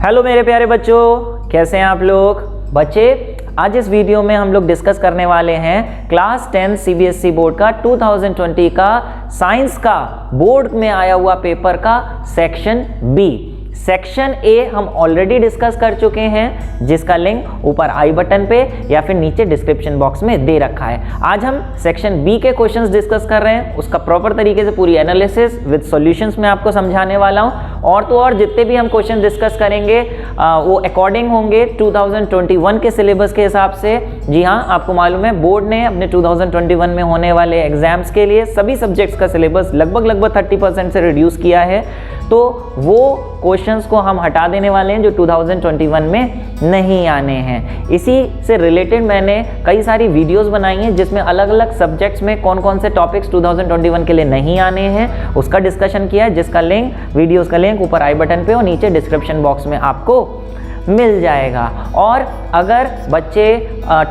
Hello मेरे प्यारे बच्चों, कैसे हैं आप लोग। बच्चे, आज इस वीडियो में हम लोग डिस्कस करने वाले हैं क्लास 10 सीबीएसई बोर्ड का 2020 का साइंस का बोर्ड में आया हुआ पेपर का सेक्शन बी। सेक्शन ए हम ऑलरेडी डिस्कस कर चुके हैं, जिसका लिंक ऊपर आई बटन पे या फिर नीचे डिस्क्रिप्शन बॉक्स में दे रखा है। आज हम सेक्शन बी के क्वेश्चंस डिस्कस कर रहे हैं, उसका प्रॉपर तरीके से पूरी एनालिसिस विद सॉल्यूशंस में आपको समझाने वाला हूं। और तो और जितने भी हम क्वेश्चन डिस्कस करेंगे वो अकॉर्डिंग होंगे 2021 के सिलेबस के हिसाब से। जी हाँ, आपको मालूम है बोर्ड ने अपने 2021 में होने वाले एग्जाम्स के लिए सभी सब्जेक्ट्स का सिलेबस लगभग 30% से रिड्यूस किया है, तो वो क्वेश्चंस को हम हटा देने वाले हैं जो 2021 में नहीं आने हैं। इसी से रिलेटेड मैंने कई सारी वीडियोस बनाई हैं जिसमें अलग अलग सब्जेक्ट्स में कौन कौन से टॉपिक्स 2021 के लिए नहीं आने हैं उसका डिस्कशन किया है, जिसका लिंक वीडियोस का लिंक ऊपर आई बटन पे और नीचे डिस्क्रिप्शन बॉक्स में आपको मिल जाएगा। और अगर बच्चे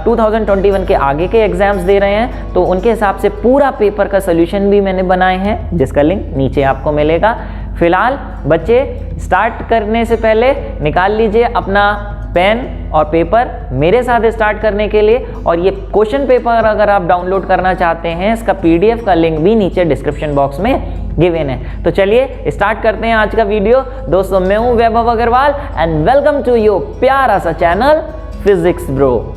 2021 के आगे के एग्जाम्स दे रहे हैं तो उनके हिसाब से पूरा पेपर का सोल्यूशन भी मैंने बनाए हैं, जिसका लिंक नीचे आपको मिलेगा। फिलहाल बच्चे, स्टार्ट करने से पहले निकाल लीजिए अपना पेन और पेपर मेरे साथ स्टार्ट करने के लिए। और ये क्वेश्चन पेपर अगर आप डाउनलोड करना चाहते हैं, इसका पीडीएफ का लिंक भी नीचे डिस्क्रिप्शन बॉक्स में गिवन है। तो चलिए स्टार्ट करते हैं आज का वीडियो। दोस्तों, मैं हूं Vaibhav Agarwal and welcome to your प्यारा सा चैनल फिजिक्स ब्रो।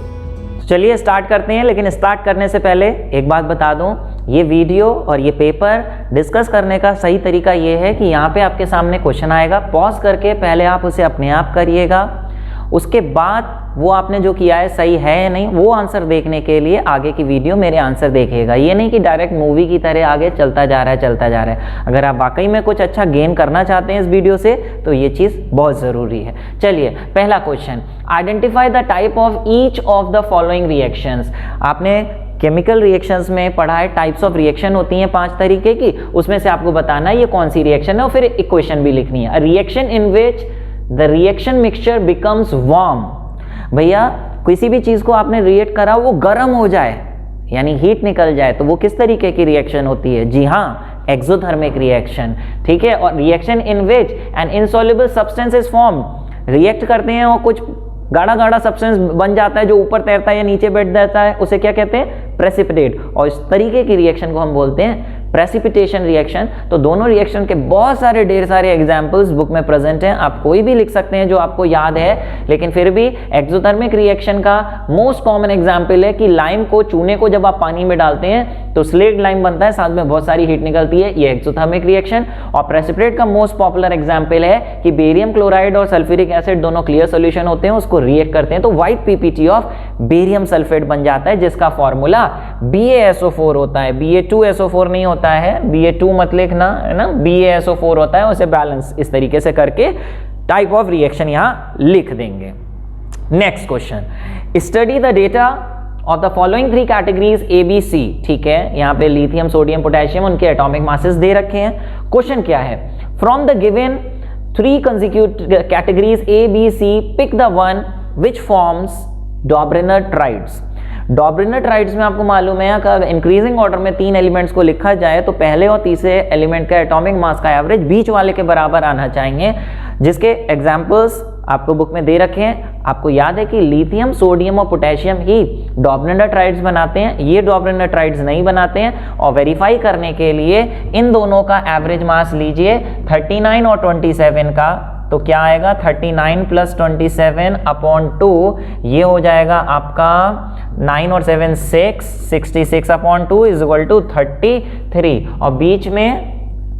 चलिए स्टार्ट करते हैं, लेकिन स्टार्ट करने से पहले एक बात बता दूं, ये वीडियो और ये पेपर डिस्कस करने का सही तरीका ये है कि यहाँ पे आपके सामने क्वेश्चन आएगा, पॉज करके पहले आप उसे अपने आप करिएगा, उसके बाद वो आपने जो किया है सही है या नहीं वो आंसर देखने के लिए आगे की वीडियो मेरे आंसर देखिएगा। ये नहीं कि डायरेक्ट मूवी की तरह आगे चलता जा रहा है। अगर आप वाकई में कुछ अच्छा गेन करना चाहते हैं इस वीडियो से तो ये चीज़ बहुत ज़रूरी है। चलिए, पहला question, identify the type of each of the following reactions. आपने केमिकल रिएक्शंस में पढ़ा है, टाइप्स ऑफ रिएक्शन होती हैं 5 तरीके की, उसमें से आपको बताना है ये कौन सी रिएक्शन है और फिर इक्वेशन भी लिखनी है। Reaction in which the reaction mixture becomes warm. भैया, किसी भी चीज को आपने रिएक्ट करा वो गर्म हो जाए यानी हीट निकल जाए तो वो किस तरीके की रिएक्शन होती है? जी हाँ, एक्सोथर्मिक रिएक्शन। ठीक है। और reaction in which N insoluble substance is formed, react करते हैं और कुछ गाढ़ा गाढ़ा सब्सटेंस बन जाता है जो ऊपर तैरता है या नीचे बैठ जाता है, उसे क्या कहते हैं? प्रेसिपिटेट। और इस तरीके की रिएक्शन को हम बोलते हैं प्रेसिपिटेशन रिएक्शन। तो दोनों रिएक्शन के बहुत सारे ढेर सारे एग्जांपल्स बुक में प्रेजेंट हैं, आप कोई भी लिख सकते हैं जो आपको याद है। लेकिन फिर भी एक्सोथर्मिक रिएक्शन का मोस्ट कॉमन एग्जांपल है कि लाइम को, चूने को जब आप पानी में डालते हैं तो स्लेट लाइम बनता है, साथ में बहुत सारी हीट निकलती है, ये एक्सोथर्मिक रिएक्शन। और प्रेसिपिटेट का मोस्ट पॉपुलर एग्जाम्पल है कि बेरियम क्लोराइड और सल्फ्यूरिक एसिड दोनों क्लियर सोल्यूशन होते हैं, उसको रिएक्ट करते हैं तो white PPT of barium sulphate बन जाता है, जिसका फॉर्मूला BaSO4 होता है, Ba2SO4 नहीं होता है, Ba2 मत लिखना, है ना, BaSO4 होता है। उसे बैलेंस इस तरीके से करके टाइप ऑफ रिएक्शन यहां लिख देंगे। Next question, study the data of the following 3 categories ABC। ठीक है, यहां पे लिथियम, सोडियम, पोटेशियम, उनके एटॉमिक मासेस दे रखे हैं। क्वेश्चन क्या है? From the given 3 consecutive categories ABC, pick the one which forms Dobereiner triads. Dobereiner triads में आपको मालूम है अगर इंक्रीजिंग ऑर्डर में 3 एलिमेंट्स को लिखा जाए तो पहले और तीसरे एलिमेंट का एटॉमिक मास का एवरेज बीच वाले के बराबर आना चाहिए, जिसके एग्जांपल्स आपको बुक में दे रखे हैं। आपको याद है कि लिथियम, सोडियम और पोटेशियम ही डॉब्रेनर ट्राइड्स बनाते हैं, ये डॉब्रेनर ट्राइड्स नहीं बनाते हैं। और वेरीफाई करने के लिए इन दोनों का एवरेज मास लीजिए 39 और 27 का, तो क्या आएगा? 39 + 27/2, ये हो जाएगा आपका 9 और 7 6, 66/2 = 33। और बीच में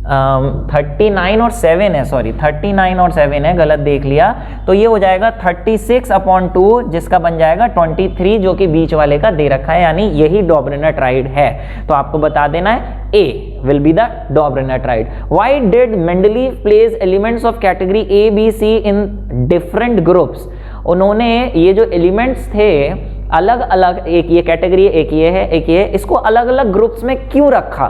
39 और 7 है, सॉरी 39 और 7 है, गलत देख लिया, तो ये हो जाएगा 36/2, जिसका बन जाएगा 23, जो कि बीच वाले का दे रखा है, यानी यही डॉब्रेनर ट्राइड है। तो आपको बता देना है A will be the डॉब्रेनर tried. Why did Mendeleev place elements of category A, B, C in different groups? उन्होंने ये जो एलिमेंट्स थे अलग अलग, एक ये कैटेगरी, एक ये है, एक ये, इसको अलग अलग ग्रुप्स में क्यों रखा?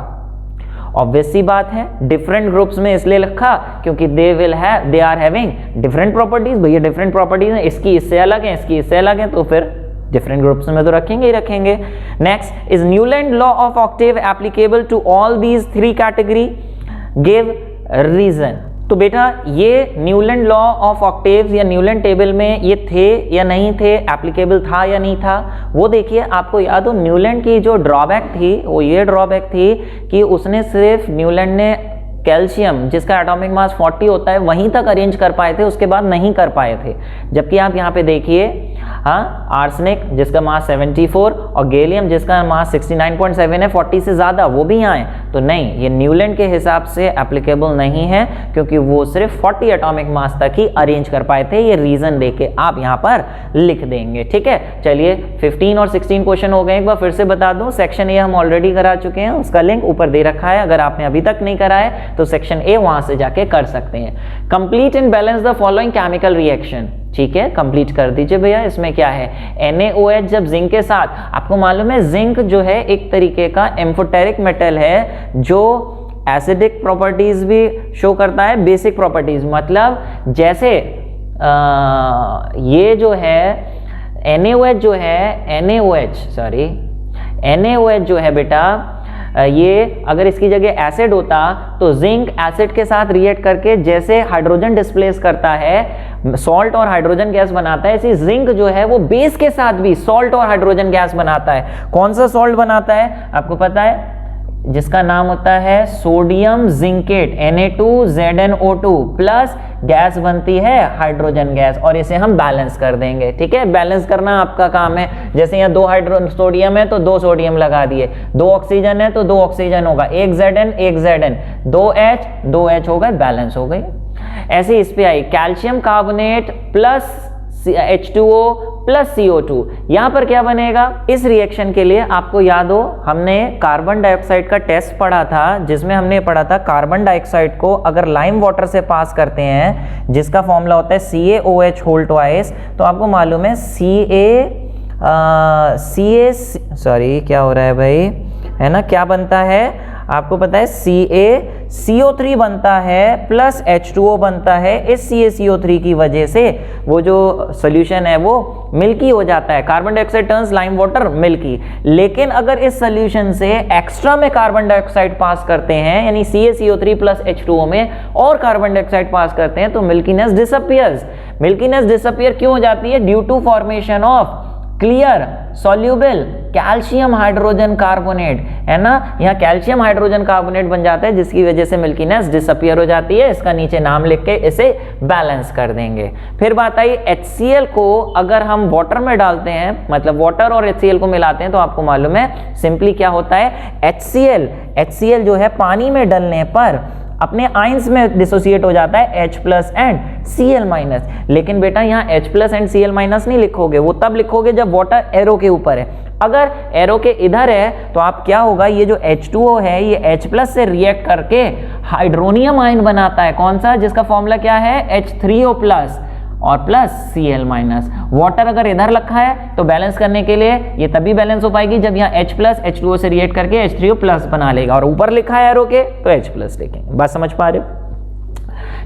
ऑब्वियस सी बात है, डिफरेंट ग्रुप्स में इसलिए लिखा क्योंकि they are having different properties. भैया डिफरेंट प्रॉपर्टीज है, इसकी इससे अलग है, इसकी इससे अलग है, तो फिर डिफरेंट ग्रुप्स में तो रखेंगे ही रखेंगे। Next, is Newland law of octave applicable to all these 3 category? Give reason. तो बेटा ये न्यूलैंड लॉ ऑफ ऑक्टेव्स या न्यूलैंड टेबल में ये थे या नहीं थे, एप्लीकेबल था या नहीं था, वो देखिए। आपको याद हो न्यूलैंड की जो ड्रॉबैक थी वो ये ड्रॉबैक थी कि उसने सिर्फ न्यूलैंड ने कैल्शियम जिसका एटॉमिक मास 40 होता है वहीं तक अरेंज कर पाए थे, उसके बाद नहीं कर पाए थे। जबकि आप यहाँ पे देखिए, हाँ, आर्सेनिक जिसका मास 74 और गैलियम जिसका मास 69.7 है, 40 से ज़्यादा, वो भी यहाँ है। तो नहीं, ये न्यूलैंड के हिसाब से एप्लीकेबल नहीं है क्योंकि वो सिर्फ 40 एटॉमिक मास तक ही अरेंज कर पाए थे। ये रीज़न लेके आप यहाँ पर लिख देंगे, ठीक है। चलिए 15 और 16 क्वेश्चन हो गए। एक बार फिर से बता दूँ, सेक्शन ए हम ऑलरेडी करा चुके हैं, उसका लिंक ऊपर दे रखा है। अगर आपने अभी तक नहीं करा है तो सेक्शन ए वहां से जाके कर सकते हैं। Complete and balance the following chemical reaction, ठीक है, कंप्लीट कर दीजिए भैया। इसमें क्या है, NaOH जब जिंक के साथ, आपको मालूम है जिंक जो है एक तरीके का एम्फोटेरिक मेटल है जो एसिडिक प्रॉपर्टीज भी शो करता है, बेसिक प्रॉपर्टीज, मतलब जैसे ये जो है NaOH जो है, NaOH जो है बेटा, ये अगर इसकी जगह एसिड होता तो जिंक एसिड के साथ रिएक्ट करके जैसे हाइड्रोजन डिस्प्लेस करता है, सॉल्ट और हाइड्रोजन गैस बनाता है, इसी जिंक जो है वो बेस के साथ भी सॉल्ट और हाइड्रोजन गैस बनाता है। कौन सा सॉल्ट बनाता है आपको पता है, जिसका नाम होता है sodium zincate, Na2ZnO2 plus gas बनती है हाइड्रोजन गैस, और इसे हम बैलेंस कर देंगे, ठीक है। बैलेंस करना आपका काम है। जैसे यहाँ 2 सोडियम है तो 2 सोडियम लगा दिए, 2 ऑक्सीजन है तो 2 ऑक्सीजन होगा, 1 Zn 1 Zn, 2 H होगा, बैलेंस हो गई। ऐसे इस पे आई calcium carbonate plus H2O plus CO2, यहां पर क्या बनेगा इस रिएक्शन के लिए, आपको याद हो हमने कार्बन डाइऑक्साइड का टेस्ट पढ़ा था, जिसमें हमने पढ़ा था कार्बन डाइऑक्साइड को अगर लाइम वाटर से पास करते हैं जिसका फॉर्मूला होता है CaOH होल ट्वाइस, तो आपको मालूम है क्या हो रहा है भाई, है ना, क्या बनता है आपको पता है, CaCO3 बनता है प्लस H2O बनता है। इस CaCO3 की वजह से वो जो सोल्यूशन है वो मिल्की हो जाता है, carbon dioxide turns lime water milky. लेकिन अगर इस सोल्यूशन से एक्स्ट्रा में कार्बन डाइऑक्साइड पास करते हैं, यानी CaCO3 प्लस H2O में और कार्बन डाइऑक्साइड पास करते हैं, तो मिल्कीनेस डिसअपियर्स। मिल्कीनेस डिसअपियर क्यों हो जाती है, due to formation of clear soluble calcium hydrogen carbonate, है ना, यहाँ कैल्शियम हाइड्रोजन कार्बोनेट बन जाता है जिसकी वजह से मिल्कीनेस डिसअपियर हो जाती है। इसका नीचे नाम लिख के इसे बैलेंस कर देंगे। फिर बात आई HCl को अगर हम वाटर में डालते हैं, मतलब वाटर और HCl को मिलाते हैं, तो आपको मालूम है सिंपली क्या होता है, HCl जो है पानी में डलने पर अपने आयंस में डिसोसिएट हो जाता है H plus and Cl minus. लेकिन बेटा यहाँ H plus and Cl minus नहीं लिखोगे, वो तब लिखोगे जब वाटर एरो के ऊपर है। अगर एरो के इधर है तो आप क्या होगा, ये जो H2O है ये H प्लस से रिएक्ट करके हाइड्रोनियम आयन बनाता है, कौन सा, जिसका फॉर्मूला क्या है H3O प्लस और प्लस Cl माइनस। वाटर अगर इधर रखा है तो बैलेंस करने के लिए ये तभी बैलेंस हो पाएगी जब यहाँ H प्लस H2O से रिएक्ट करके H3O प्लस बना लेगा, और ऊपर लिखा है एरो के तो H प्लस लिखेंगे। बात समझ पा रहे हो,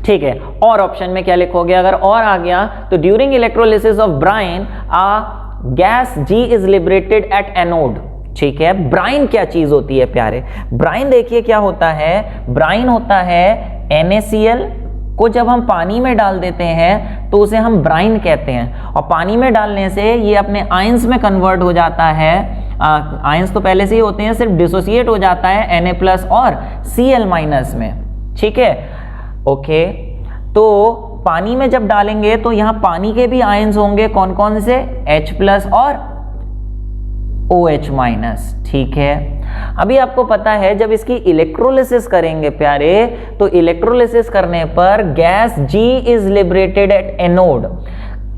ठीक है। और ऑप्शन में क्या लिखोगे, अगर और आ गया तो during electrolysis of Bryan gas G is liberated at anode, ठीक है। ब्राइन क्या चीज होती है प्यारे, ब्राइन देखिए क्या होता है, ब्राइन होता है NaCl को जब हम पानी में डाल देते हैं तो उसे हम ब्राइन कहते हैं, और पानी में डालने से ये अपने आयंस में कन्वर्ट हो जाता है। आयंस तो पहले से ही होते हैं, सिर्फ डिसोसिएट हो जाता है Na प्लस और Cl माइनस में, ठीक है, ओके। तो पानी में जब डालेंगे तो यहाँ पानी के भी आयंस होंगे, कौन कौन से, H प्लस और OH माइनस, ठीक है। अभी आपको पता है जब इसकी इलेक्ट्रोलिसिस करेंगे प्यारे, तो इलेक्ट्रोलिसिस करने पर gas G is liberated at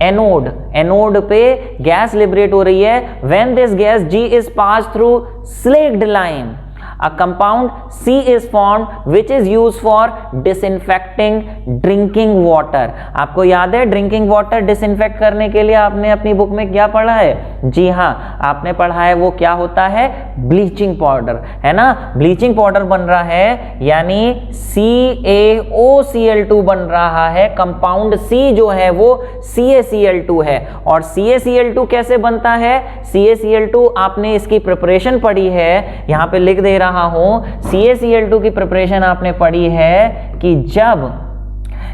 anode पे गैस लिबरेट हो रही है। When this gas G is pass through slaked lime, a compound C is formed which is used for disinfecting drinking water। आपको याद है ड्रिंकिंग वाटर डिसइंफेक्ट करने के लिए आपने अपनी बुक में क्या पढ़ा है, जी हाँ आपने पढ़ा है वो क्या होता है, ब्लीचिंग पाउडर, है ना। ब्लीचिंग पाउडर बन रहा है यानी CaOCl2 बन रहा है, कंपाउंड C जो है वो CaCl2 है। और CaCl2 कैसे बनता है, CaCl2 आपने इसकी प्रिपरेशन पढ़ी है, यहाँ पे लिख दे रहा हूं, CaCl2 की प्रिपरेशन आपने पढ़ी है कि जब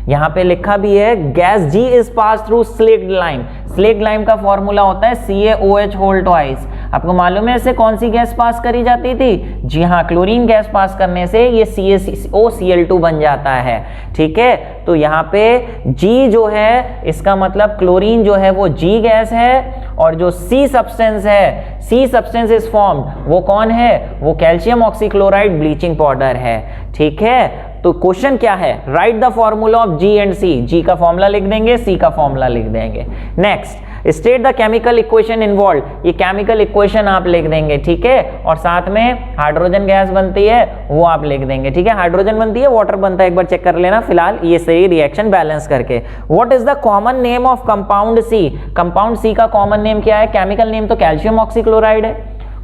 यहाँ पे लिखा भी है gas G is pass through slaked lime. Slaked lime का फॉर्मूला होता है CaOH होल ट्वाइस। आपको मालूम है इससे कौन सी गैस पास करी जाती थी? जी हाँ, क्लोरीन गैस पास करने से ये CaOCl2 बन जाता है। ठीक है, तो यहाँ पे G जो है इसका मतलब क्लोरीन जो है वो G गैस है, और जो C सब्सटेंस है, C सब्सटेंस इज फॉर्म्ड, वो कौन है? वो कैल्शियम ऑक्सीक्लोराइड ब्लीचिंग पाउडर है। ठीक है, तो क्वेश्चन क्या है? Right the formula of G and C। G का फॉर्मूला लिख देंगे, C का फॉर्मूला लिख देंगे। Next, state the chemical equation involve. ये केमिकल इक्वेशन आप लिख देंगे। ठीक है, और साथ में हाइड्रोजन गैस बनती है वो आप लिख देंगे। ठीक है, हाइड्रोजन बनती है, वाटर बनता है, एक बार चेक कर लेना फिलहाल ये सही रिएक्शन बैलेंस करके। What is the common name of compound C? Compound C का कॉमन नेम क्या है? केमिकल नेम तो कैल्शियम ऑक्सीक्लोराइड है,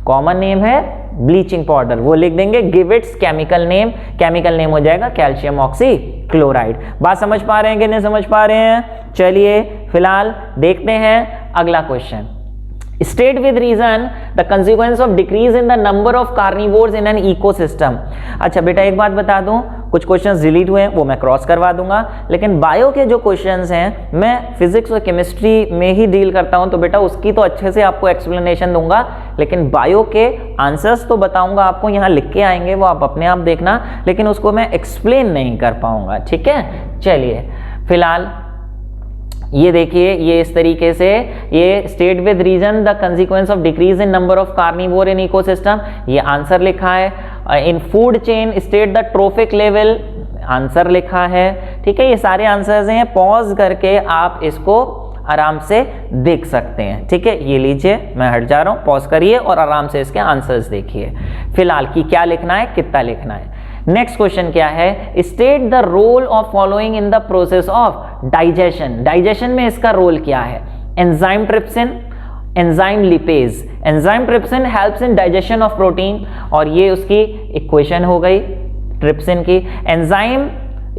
कॉमन नेम है ब्लीचिंग पाउडर, वो लिख देंगे। Give its chemical name, chemical name हो जाएगा कैल्शियम ऑक्सीक्लोराइड। बात समझ पा रहे हैं कि नहीं समझ पा रहे हैं? चलिए फिलहाल देखते हैं अगला question. State with reason the consequence of decrease in the number of carnivores in an ecosystem. अच्छा बेटा एक बात बता दूं, कुछ क्वेश्चंस डिलीट हुए हैं वो मैं क्रॉस करवा दूंगा, लेकिन बायो के जो क्वेश्चंस हैं मैं फिजिक्स और केमिस्ट्री में ही डील करता हूं, तो बेटा उसकी तो अच्छे से आपको एक्सप्लेनेशन दूंगा, लेकिन बायो के आंसर्स तो बताऊंगा आपको, यहाँ लिख के आएंगे वो आप अपने आप देखना, लेकिन उसको मैं एक्सप्लेन नहीं कर पाऊंगा। ठीक है, चलिए फिलहाल ये देखिए, ये इस तरीके से ये state with reason the consequence of decrease in number of carnivore in ecosystem, ये आंसर लिखा है। In food chain state the trophic level, answer लिखा है। ठीक है, ये सारे आंसर्स हैं, पॉज करके आप इसको आराम से देख सकते हैं। ठीक है, ये लीजिए मैं हट जा रहा हूं, पॉज करिए और आराम से इसके आंसर्स देखिए फिलहाल कि क्या लिखना है, कितना लिखना है। नेक्स्ट क्वेश्चन क्या है? State the role of following in the process of digestion. Digestion में इसका रोल क्या है? Enzyme trypsin, enzyme lipase. Enzyme trypsin helps in digestion of protein, और ये उसकी इक्वेशन हो गई ट्रिप्सिन की। एंजाइम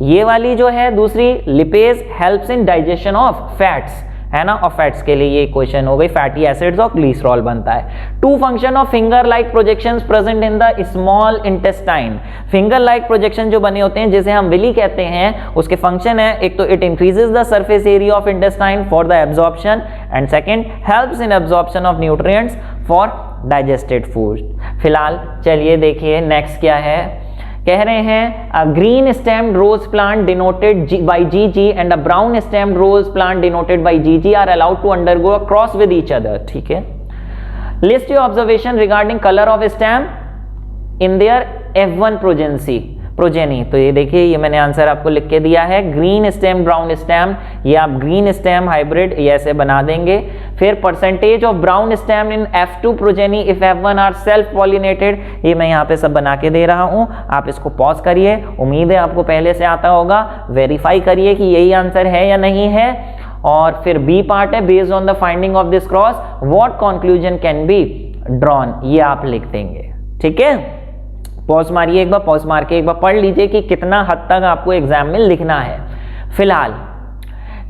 ये वाली जो है दूसरी, lipase helps in digestion of fats, है ना, और फैट्स के लिए ये इक्वेशन हो गई, फैटी एसिड्स और ग्लिसरॉल बनता है। Two function of finger like projections present in the small intestine. Finger like projection जो बने होते हैं जिसे हम विली कहते हैं, उसके फंक्शन है, एक तो it increases the surface area of intestine for the absorption, and second helps in absorption of nutrients for digested food. फिलहाल चलिए देखिए नेक्स्ट क्या है, कह रहे हैं a green stemmed rose plant denoted by GG and a brown stemmed rose plant denoted by GG are allowed to undergo a cross with each other. ठीक है, list your observation regarding colour of stem in there F1 progeny. तो ये देखिए, ये मैंने answer आपको लिख के दिया है, ग्रीन स्टेम ब्राउन स्टेम, ये आप ग्रीन स्टेम हाइब्रिड ये ऐसे बना देंगे। फिर percentage of brown stem in F2 progeny if F1 are self pollinated, ये मैं यहाँ पे सब बना के दे रहा हूँ, आप इसको पॉज करिए, उम्मीद है आपको पहले से आता होगा, वेरीफाई करिए कि यही आंसर है या नहीं है। और फिर बी पार्ट है, based on the finding of this cross what conclusion can be drawn, ये आप लिख देंगे। ठीक है, पॉज मारिए एक बार, पॉज मार के एक बार पढ़ लीजिए कि कितना हद तक आपको एग्जाम में लिखना है। फिलहाल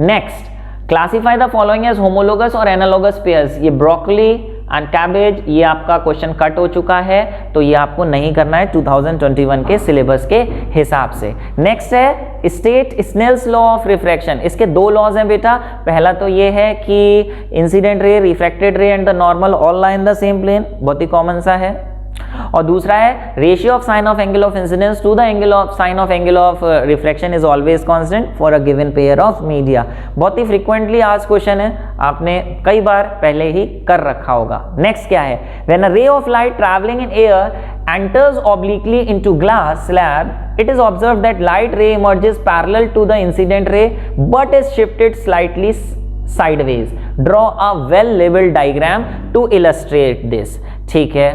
next, classify the following as homologous और एनालोगस पेयर्स। ये ब्रोकली एंड कैबेज, ये आपका क्वेश्चन कट हो चुका है, तो ये आपको नहीं करना है 2021 के सिलेबस के हिसाब से। नेक्स्ट है state Snell's law of refraction. इसके दो लॉज हैं बेटा, पहला तो ये है कि incident ray, refracted ray and the normal all lie in the same plane, बहुत ही कॉमन सा है। और दूसरा है ratio of sine of angle of incidence to the angle of sine of angle of reflection is always constant for a given pair of media. बहुत ही frequently आज क्वेश्चन है, आपने कई बार पहले ही कर रखा होगा। नेक्स्ट क्या है, when a ray of light travelling in air enters obliquely into glass slab, it is observed that light ray emerges parallel to the incident ray but is shifted slightly sideways. Draw a well labeled diagram to illustrate this. ठीक है,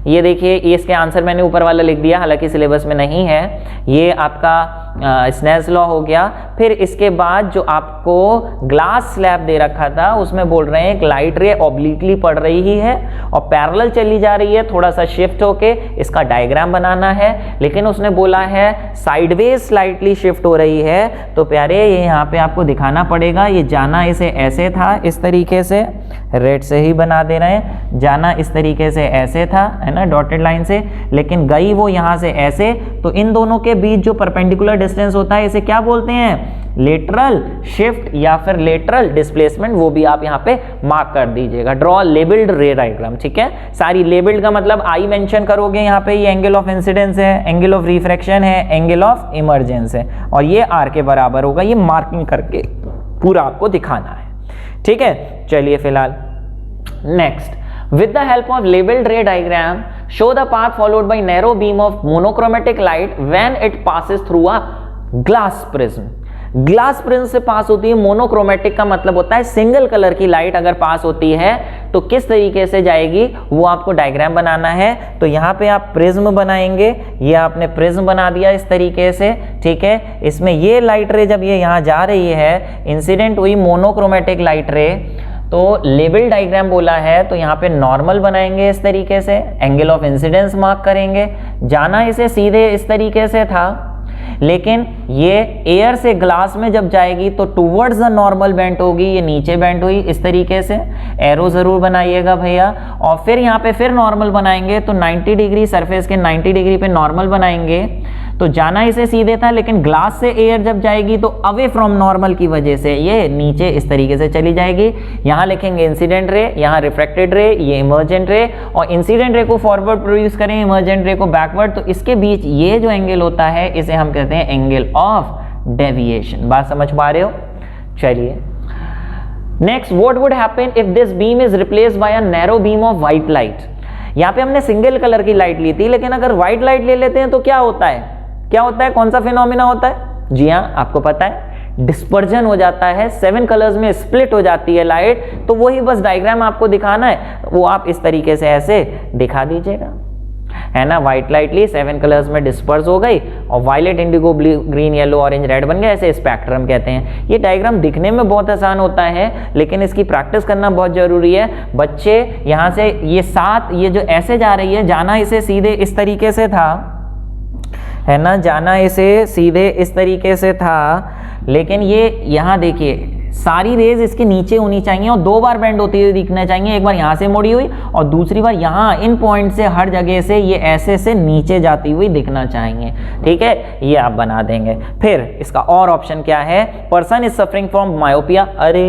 ये देखिए, ये इसके answer मैंने ऊपर वाला लिख दिया, हालांकि सिलेबस में नहीं है। ये आपका स्नेल्स लॉ हो गया। फिर इसके बाद जो आपको ग्लास स्लैब दे रखा था उसमें बोल रहे हैं एक लाइट रे ऑब्लिकली पड़ रही है और पैरेलल चली जा रही है, थोड़ा सा शिफ्ट होके इसका डायग्राम बनाना है, लेकिन उसने बोला है साइडवेज स्लाइटली शिफ्ट हो रही है। तो प्यारे, ये यहाँ पे आपको दिखाना पड़ेगा, ये जाना इसे ऐसे था इस तरीके से, रेड से ही बना दे रहे हैं। जाना इस तरीके से ऐसे था, है ना, डॉटेड लाइन से, लेकिन गई वो यहाँ से ऐसे। तो इन दोनों के बीच जो परपेंडिकुलर डिस्टेंस होता है इसे क्या बोलते हैं? लेटरल शिफ्ट या फिर लेटरल डिस्प्लेसमेंट। वो भी आप यहाँ पे मार्क कर दीजिएगा। ड्रॉ लेबल्ड रे डायग्राम, ठीक है। सारी लेबल्ड का मतलब आई मेंशन करोगे यहाँ पे, ये एंगल ऑफ इंसिडेंस है, एंगल ऑफ रिफ्रैक्शन है, एंगल ऑफ इमर्जेंस है, और ये आर के बराबर होगा। ये मार्किंग करके पूरा आपको दिखाना है, ठीक है। चलिए फिलहाल next, with the help of labeled ray diagram show the path followed by narrow beam of monochromatic light when it passes through a glass prism। Glass prism से पास होती है। मोनोक्रोमेटिक का मतलब होता है सिंगल कलर की लाइट अगर पास होती है तो किस तरीके से जाएगी वो आपको डायग्राम बनाना है। तो यहाँ पे आप प्रिज्म बनाएंगे, ये आपने प्रिज्म बना दिया इस तरीके से, ठीक है। इसमें ये लाइट रे जब ये यहाँ जा रही है, इंसिडेंट हुई मोनोक्रोमेटिक लाइट रे, तो लेबल डायग्राम बोला है तो यहाँ पे नॉर्मल बनाएंगे इस तरीके से, एंगल ऑफ इंसिडेंस मार्क करेंगे। जाना इसे सीधे इस तरीके से था, लेकिन ये एयर से ग्लास में जब जाएगी तो टूवर्ड्स द नॉर्मल बेंट होगी, ये नीचे बेंट हुई इस तरीके से। एरो जरूर बनाइएगा भैया। और फिर यहाँ पे फिर नॉर्मल बनाएंगे तो 90 डिग्री, सरफेस के 90 डिग्री पे नॉर्मल बनाएंगे। तो जाना इसे सीधे था, लेकिन ग्लास से एयर जब जाएगी तो अवे फ्रॉम नॉर्मल की वजह से ये नीचे इस तरीके से चली जाएगी। यहाँ लिखेंगे इंसिडेंट रे, यहाँ रिफ्रैक्टेड रे, ये इमर्जेंट रे, और इंसिडेंट रे को फॉरवर्ड प्रोड्यूस करें, इमर्जेंट रे को बैकवर्ड। तो इसके बीच ये जो एंगल होता है इसे हम कहते हैं एंगल ऑफ डेविएशन। बात समझ पा रहे हो? चलिए next, what would happen if this beam is replaced by a narrow beam of white light. यहाँ पे हमने सिंगल कलर की लाइट ली थी, लेकिन अगर व्हाइट लाइट ले लेते हैं तो क्या होता है? क्या होता है? कौन सा फिनोमिना होता है? जी हाँ, आपको पता है, डिस्पर्जन हो जाता है, 7 कलर्स में स्प्लिट हो जाती है लाइट। तो वही बस डायग्राम आपको दिखाना है, वो आप इस तरीके से ऐसे दिखा दीजिएगा, है ना। व्हाइट लाइट ली, 7 कलर्स में डिस्पर्स हो गई, और violet, indigo, blue, green, yellow, orange, red बन गया। ऐसे स्पेक्ट्रम कहते हैं। ये डायग्राम दिखने में बहुत आसान होता है, लेकिन इसकी प्रैक्टिस करना बहुत जरूरी है। बच्चे यहाँ से ये 7, ये जो ऐसे जा रही है, जाना इसे सीधे इस तरीके से था, है ना, जाना इसे सीधे इस तरीके से था, लेकिन ये यहाँ देखिए सारी रेज इसके नीचे होनी चाहिए और 2 बार बेंड होती हुई दिखना चाहिए। एक बार यहाँ से मुड़ी हुई और दूसरी बार यहाँ इन पॉइंट से हर जगह से ये ऐसे से नीचे जाती हुई दिखना चाहिए, ठीक है। ये आप बना देंगे। फिर इसका और ऑप्शन क्या है? Person is suffering from myopia. अरे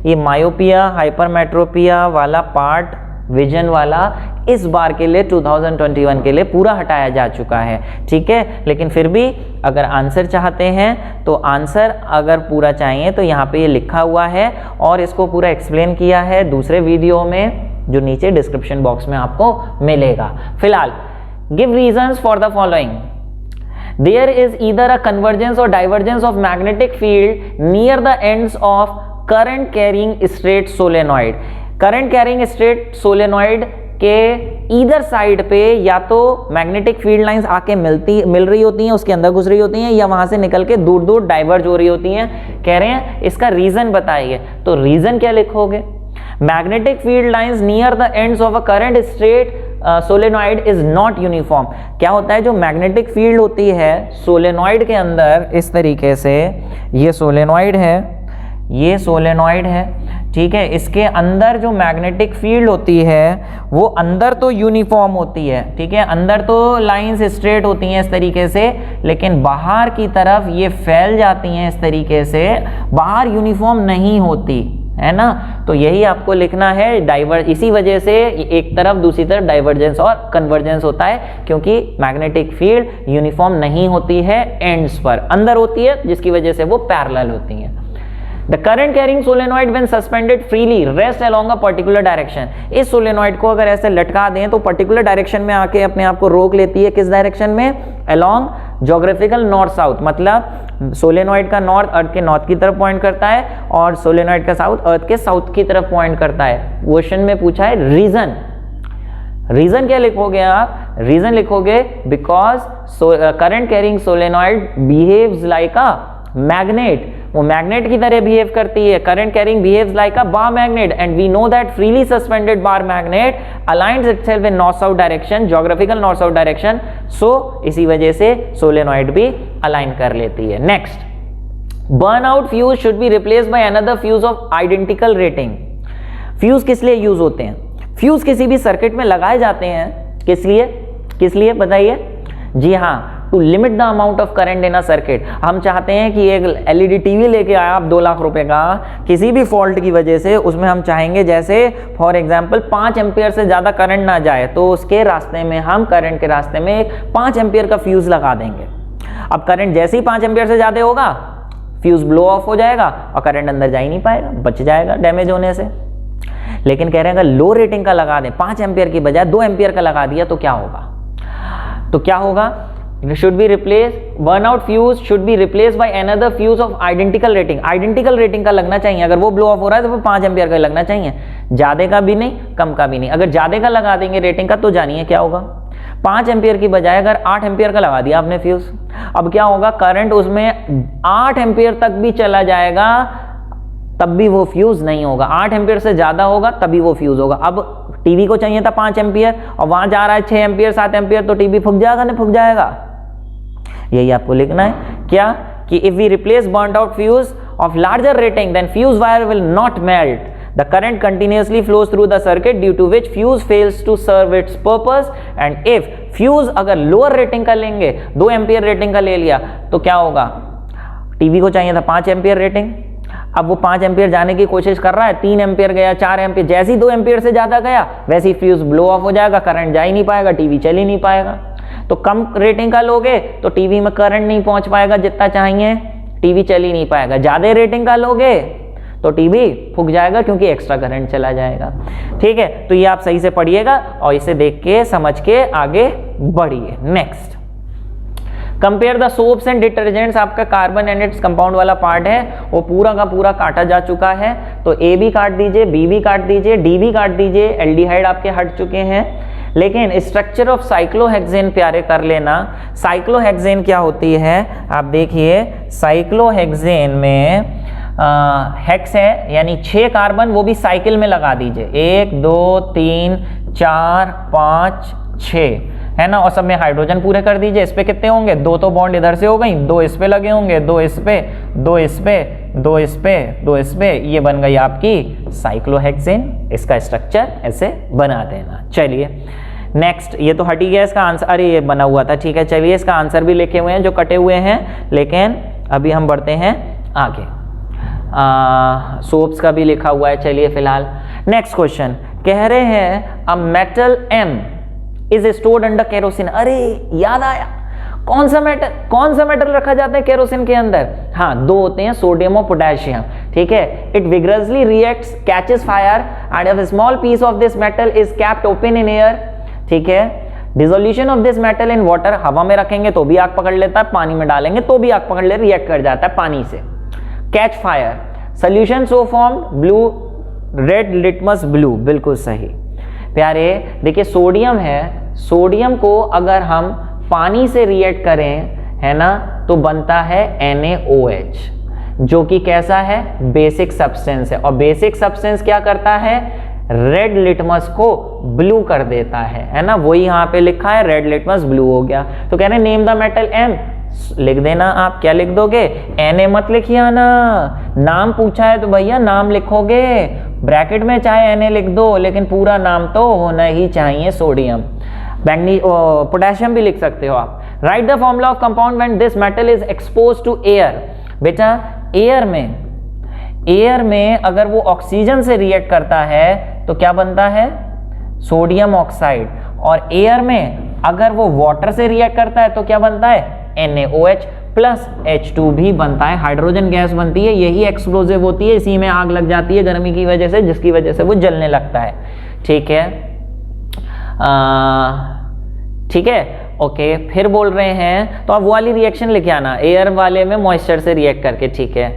ये मायोपिया, हाइपरमेट्रोपिया वाला पार्ट, विजन वाला, इस बार के लिए 2021 के लिए पूरा हटाया जा चुका है, ठीक है। लेकिन फिर भी अगर आंसर चाहते हैं तो आंसर अगर पूरा चाहिए तो यहाँ पे ये लिखा हुआ है और इसको पूरा एक्सप्लेन किया है दूसरे वीडियो में, जो नीचे डिस्क्रिप्शन बॉक्स में आपको मिलेगा। फिलहाल give reasons for the following. There is either a convergence or divergence of magnetic field near the ends of current carrying straight solenoid। Current carrying straight solenoid के ईदर साइड पे या तो magnetic field lines आके मिल रही होती हैं, उसके अंदर घुस रही होती हैं, या वहां से निकल के दूर दूर डाइवर्ज हो रही होती हैं। कह रहे हैं इसका रीजन बताइए। तो रीजन क्या लिखोगे? Magnetic field lines near the ends of a current straight solenoid is not uniform. क्या होता है? जो मैग्नेटिक फील्ड होती है सोलेनॉइड के अंदर इस तरीके से, ये सोलेनॉइड है, ये सोलेनॉइड है, ठीक है। इसके अंदर जो मैग्नेटिक फील्ड होती है वो अंदर तो यूनिफॉर्म होती है, ठीक है, अंदर तो लाइंस स्ट्रेट होती हैं इस तरीके से, लेकिन बाहर की तरफ ये फैल जाती हैं इस तरीके से, बाहर यूनिफॉर्म नहीं होती, है ना। तो यही आपको लिखना है। इसी वजह से एक तरफ दूसरी तरफ डाइवर्जेंस और कन्वर्जेंस होता है, क्योंकि मैग्नेटिक फील्ड यूनिफॉर्म नहीं होती है एंड्स पर, अंदर होती है, जिसकी वजह से वो पैरेलल होती हैं। The current carrying solenoid when suspended freely rest along a particular direction। इस सोलेनॉइड को अगर ऐसे लटका दें तो पर्टिकुलर डायरेक्शन में आके अपने आप को रोक लेती है। किस डायरेक्शन में? along geographical north south। मतलब सोलेनॉइड का नॉर्थ अर्थ के नॉर्थ की तरफ पॉइंट करता है और सोलेनॉइड का साउथ अर्थ के साउथ की तरफ पॉइंट करता है। क्वेश्चन में पूछा है रीजन। रीजन क्या लिखोगे आप? रीजन लिखोगे because current carrying solenoid behaves like a magnet. वो मैग्नेट की तरह बिहेव करती है। Current carrying behaves like a bar magnet and we know that freely suspended bar magnet aligns itself in north south direction, geographical north south direction. So इसी वजह से solenoid भी align कर लेती है। Next, burn out fuse should be replaced by another fuse of identical rating. Fuse किस लिए use होते हैं? फ्यूज किसी भी सर्किट में लगाए जाते हैं किस लिए बताइए? जी हाँ, to limit the amount of current in a circuit. हम चाहते हैं कि एक एलईडी टीवी लेके आया आप 2 लाख रुपए का, किसी भी फॉल्ट की वजह से उसमें हम चाहेंगे जैसे फॉर एग्जांपल 5 एम्पियर से ज़्यादा करंट ना जाए, तो उसके रास्ते में हम करंट के रास्ते में एक 5 एम्पियर का फ्यूज लगा देंगे। अब करंट जैसे ही 5 एम्पियर से ज़्यादा होगा फ्यूज ब्लो ऑफ हो जाएगा और करंट अंदर जा ही नहीं पाएगा, बच जाएगा डैमेज होने से। लेकिन कह रहे हैं अगर लो रेटिंग का लगा दें, 5 एम्पियर की बजाय 2 एम्पियर का लगा दिया तो क्या होगा? should be replaced, burnout fuse should be replaced by another fuse of identical rating। Identical rating का लगना चाहिए, अगर वो ब्लो ऑफ हो रहा है तो 5 एम्पियर का लगना चाहिए, ज्यादा का भी नहीं कम का भी नहीं। अगर ज्यादा का लगा देंगे रेटिंग का तो जानिए क्या होगा, 5 एम्पियर की बजाय अगर 8 एम्पियर का लगा दिया आपने फ्यूज, अब क्या होगा, करंट उसमें 8 एम्पियर तक भी चला जाएगा तब भी वो फ्यूज नहीं होगा, 8 एम्पियर से ज्यादा होगा तभी वो फ्यूज होगा। अब टीवी को चाहिए था 5 एम्पियर और वहां जा रहा है 6 एम्पियर 7 एम्पियर, तो टीवी फूक जाएगा नहीं फूक जाएगा? यही आपको लिखना है क्या, कि if we replace burned out fuse of larger rating then fuse wire will not melt, the current continuously flows through the circuit due to which fuse fails to serve its purpose. And if fuse अगर lower rating का लेंगे, 2 ampere rating का ले लिया, तो क्या होगा, TV को चाहिए था 5 एम्पियर रेटिंग, अब वो 5 एम्पियर जाने की कोशिश कर रहा है, 3 एम्पियर गया, 4 एम्पियर, जैसे ही 2 एम्पियर से ज्यादा गया वैसे ही फ्यूज ब्लो ऑफ हो जाएगा, करंट जा ही नहीं पाएगा, टीवी चल ही नहीं पाएगा। तो कम रेटिंग का लोगे तो टीवी में करंट नहीं पहुंच पाएगा जितना चाहिए, टीवी चल ही नहीं पाएगा। ज्यादा रेटिंग का लोगे तो टीवी फूक जाएगा क्योंकि एक्स्ट्रा करंट चला जाएगा। ठीक है, तो ये आप सही से पढ़िएगा और इसे देख के समझ के आगे बढ़िए। Next, compare the soaps and detergents. आपका कार्बन एंड इट्स कंपाउंड वाला पार्ट है वो पूरा का पूरा काटा जा चुका है, तो ए भी काट दीजिए, बी भी काट दीजिए, डी भी काट दीजिए, एल्डिहाइड आपके हट चुके हैं। लेकिन स्ट्रक्चर ऑफ साइक्लोहेक्सेन प्यारे कर लेना। साइक्लोहेक्सेन क्या होती है, आप देखिए, साइक्लोहेक्सेन में हेक्स है यानी 6 कार्बन, वो भी साइकिल में लगा दीजिए, 1 2 3 4 5 6 है ना, और सब में हाइड्रोजन पूरे कर दीजिए। इस पे कितने होंगे, 2 तो बॉन्ड इधर से हो गई, 2 इस पे लगे होंगे, 2 इस पे, 2 इस पे, 2 इस पे, 2 इस पे, ये बन गई आपकी साइक्लोहेक्सेन। इसका स्ट्रक्चर ऐसे बना देना। चलिए नेक्स्ट, ये तो हट ही गया इसका आंसर, अरे ये बना हुआ था, ठीक है। चलिए इसका आंसर भी लिखे हुए हैं जो कटे हुए हैं, लेकिन अभी हम बढ़ते हैं आगे। सोप्स का भी लिखा हुआ है, चलिए फिलहाल नेक्स्ट क्वेश्चन। कह रहे हैं a metal M is stored under kerosene. अरे याद आया, कौन सा मेटल रखा जाता है केरोसिन के अंदर? हाँ, 2 होते हैं, सोडियम और पोटेशियम। ठीक है, it vigorously reacts, catches fire and a small piece of this metal is kept open in air. ठीक है, dissolution of this metal in water, हवा में रखेंगे तो भी आग पकड़ लेता है, पानी में डालेंगे तो भी आग पकड़ ले, रिएक्ट कर जाता है पानी से। Catch fire, solution so form blue, red litmus blue, बिल्कुल सही प्यारे। देखिए सोडियम है, सोडियम को अगर हम पानी से रिएक्ट करें है ना, तो बनता है NaOH, जो कि कैसा है, बेसिक सब्सटेंस है। और बेसिक सब्सटेंस क्या करता है, रेड लिटमस को ब्लू कर देता है ना, वही यहाँ पे लिखा है, रेड लिटमस ब्लू हो गया। तो कह रहे हैं नेम द मेटल M, लिख देना। आप क्या लिख दोगे, Na मत लिखिए ना, नाम पूछा है तो भैया नाम लिखोगे, ब्रैकेट में चाहे Na लिख दो लेकिन पूरा नाम तो होना ही चाहिए। सोडियम, पोटेशियम भी लिख सकते हो आप। Write the formula of compound when this metal is expose to air. बेटा एयर में अगर वो ऑक्सीजन से रिएक्ट करता है तो क्या बनता है, सोडियम ऑक्साइड। और एयर में अगर वो वाटर से रिएक्ट करता है तो क्या बनता है, NaOH प्लस H2 भी बनता है, हाइड्रोजन गैस बनती है, यही एक्सप्लोजिव होती है, इसी में आग लग जाती है गर्मी की वजह से, जिसकी वजह से वो जलने लगता है। ठीक है, ठीक है, ओके। फिर बोल रहे हैं तो आप वो वाली रिएक्शन लिखे आना, एयर वाले में मॉइस्चर से रिएक्ट करके। ठीक है,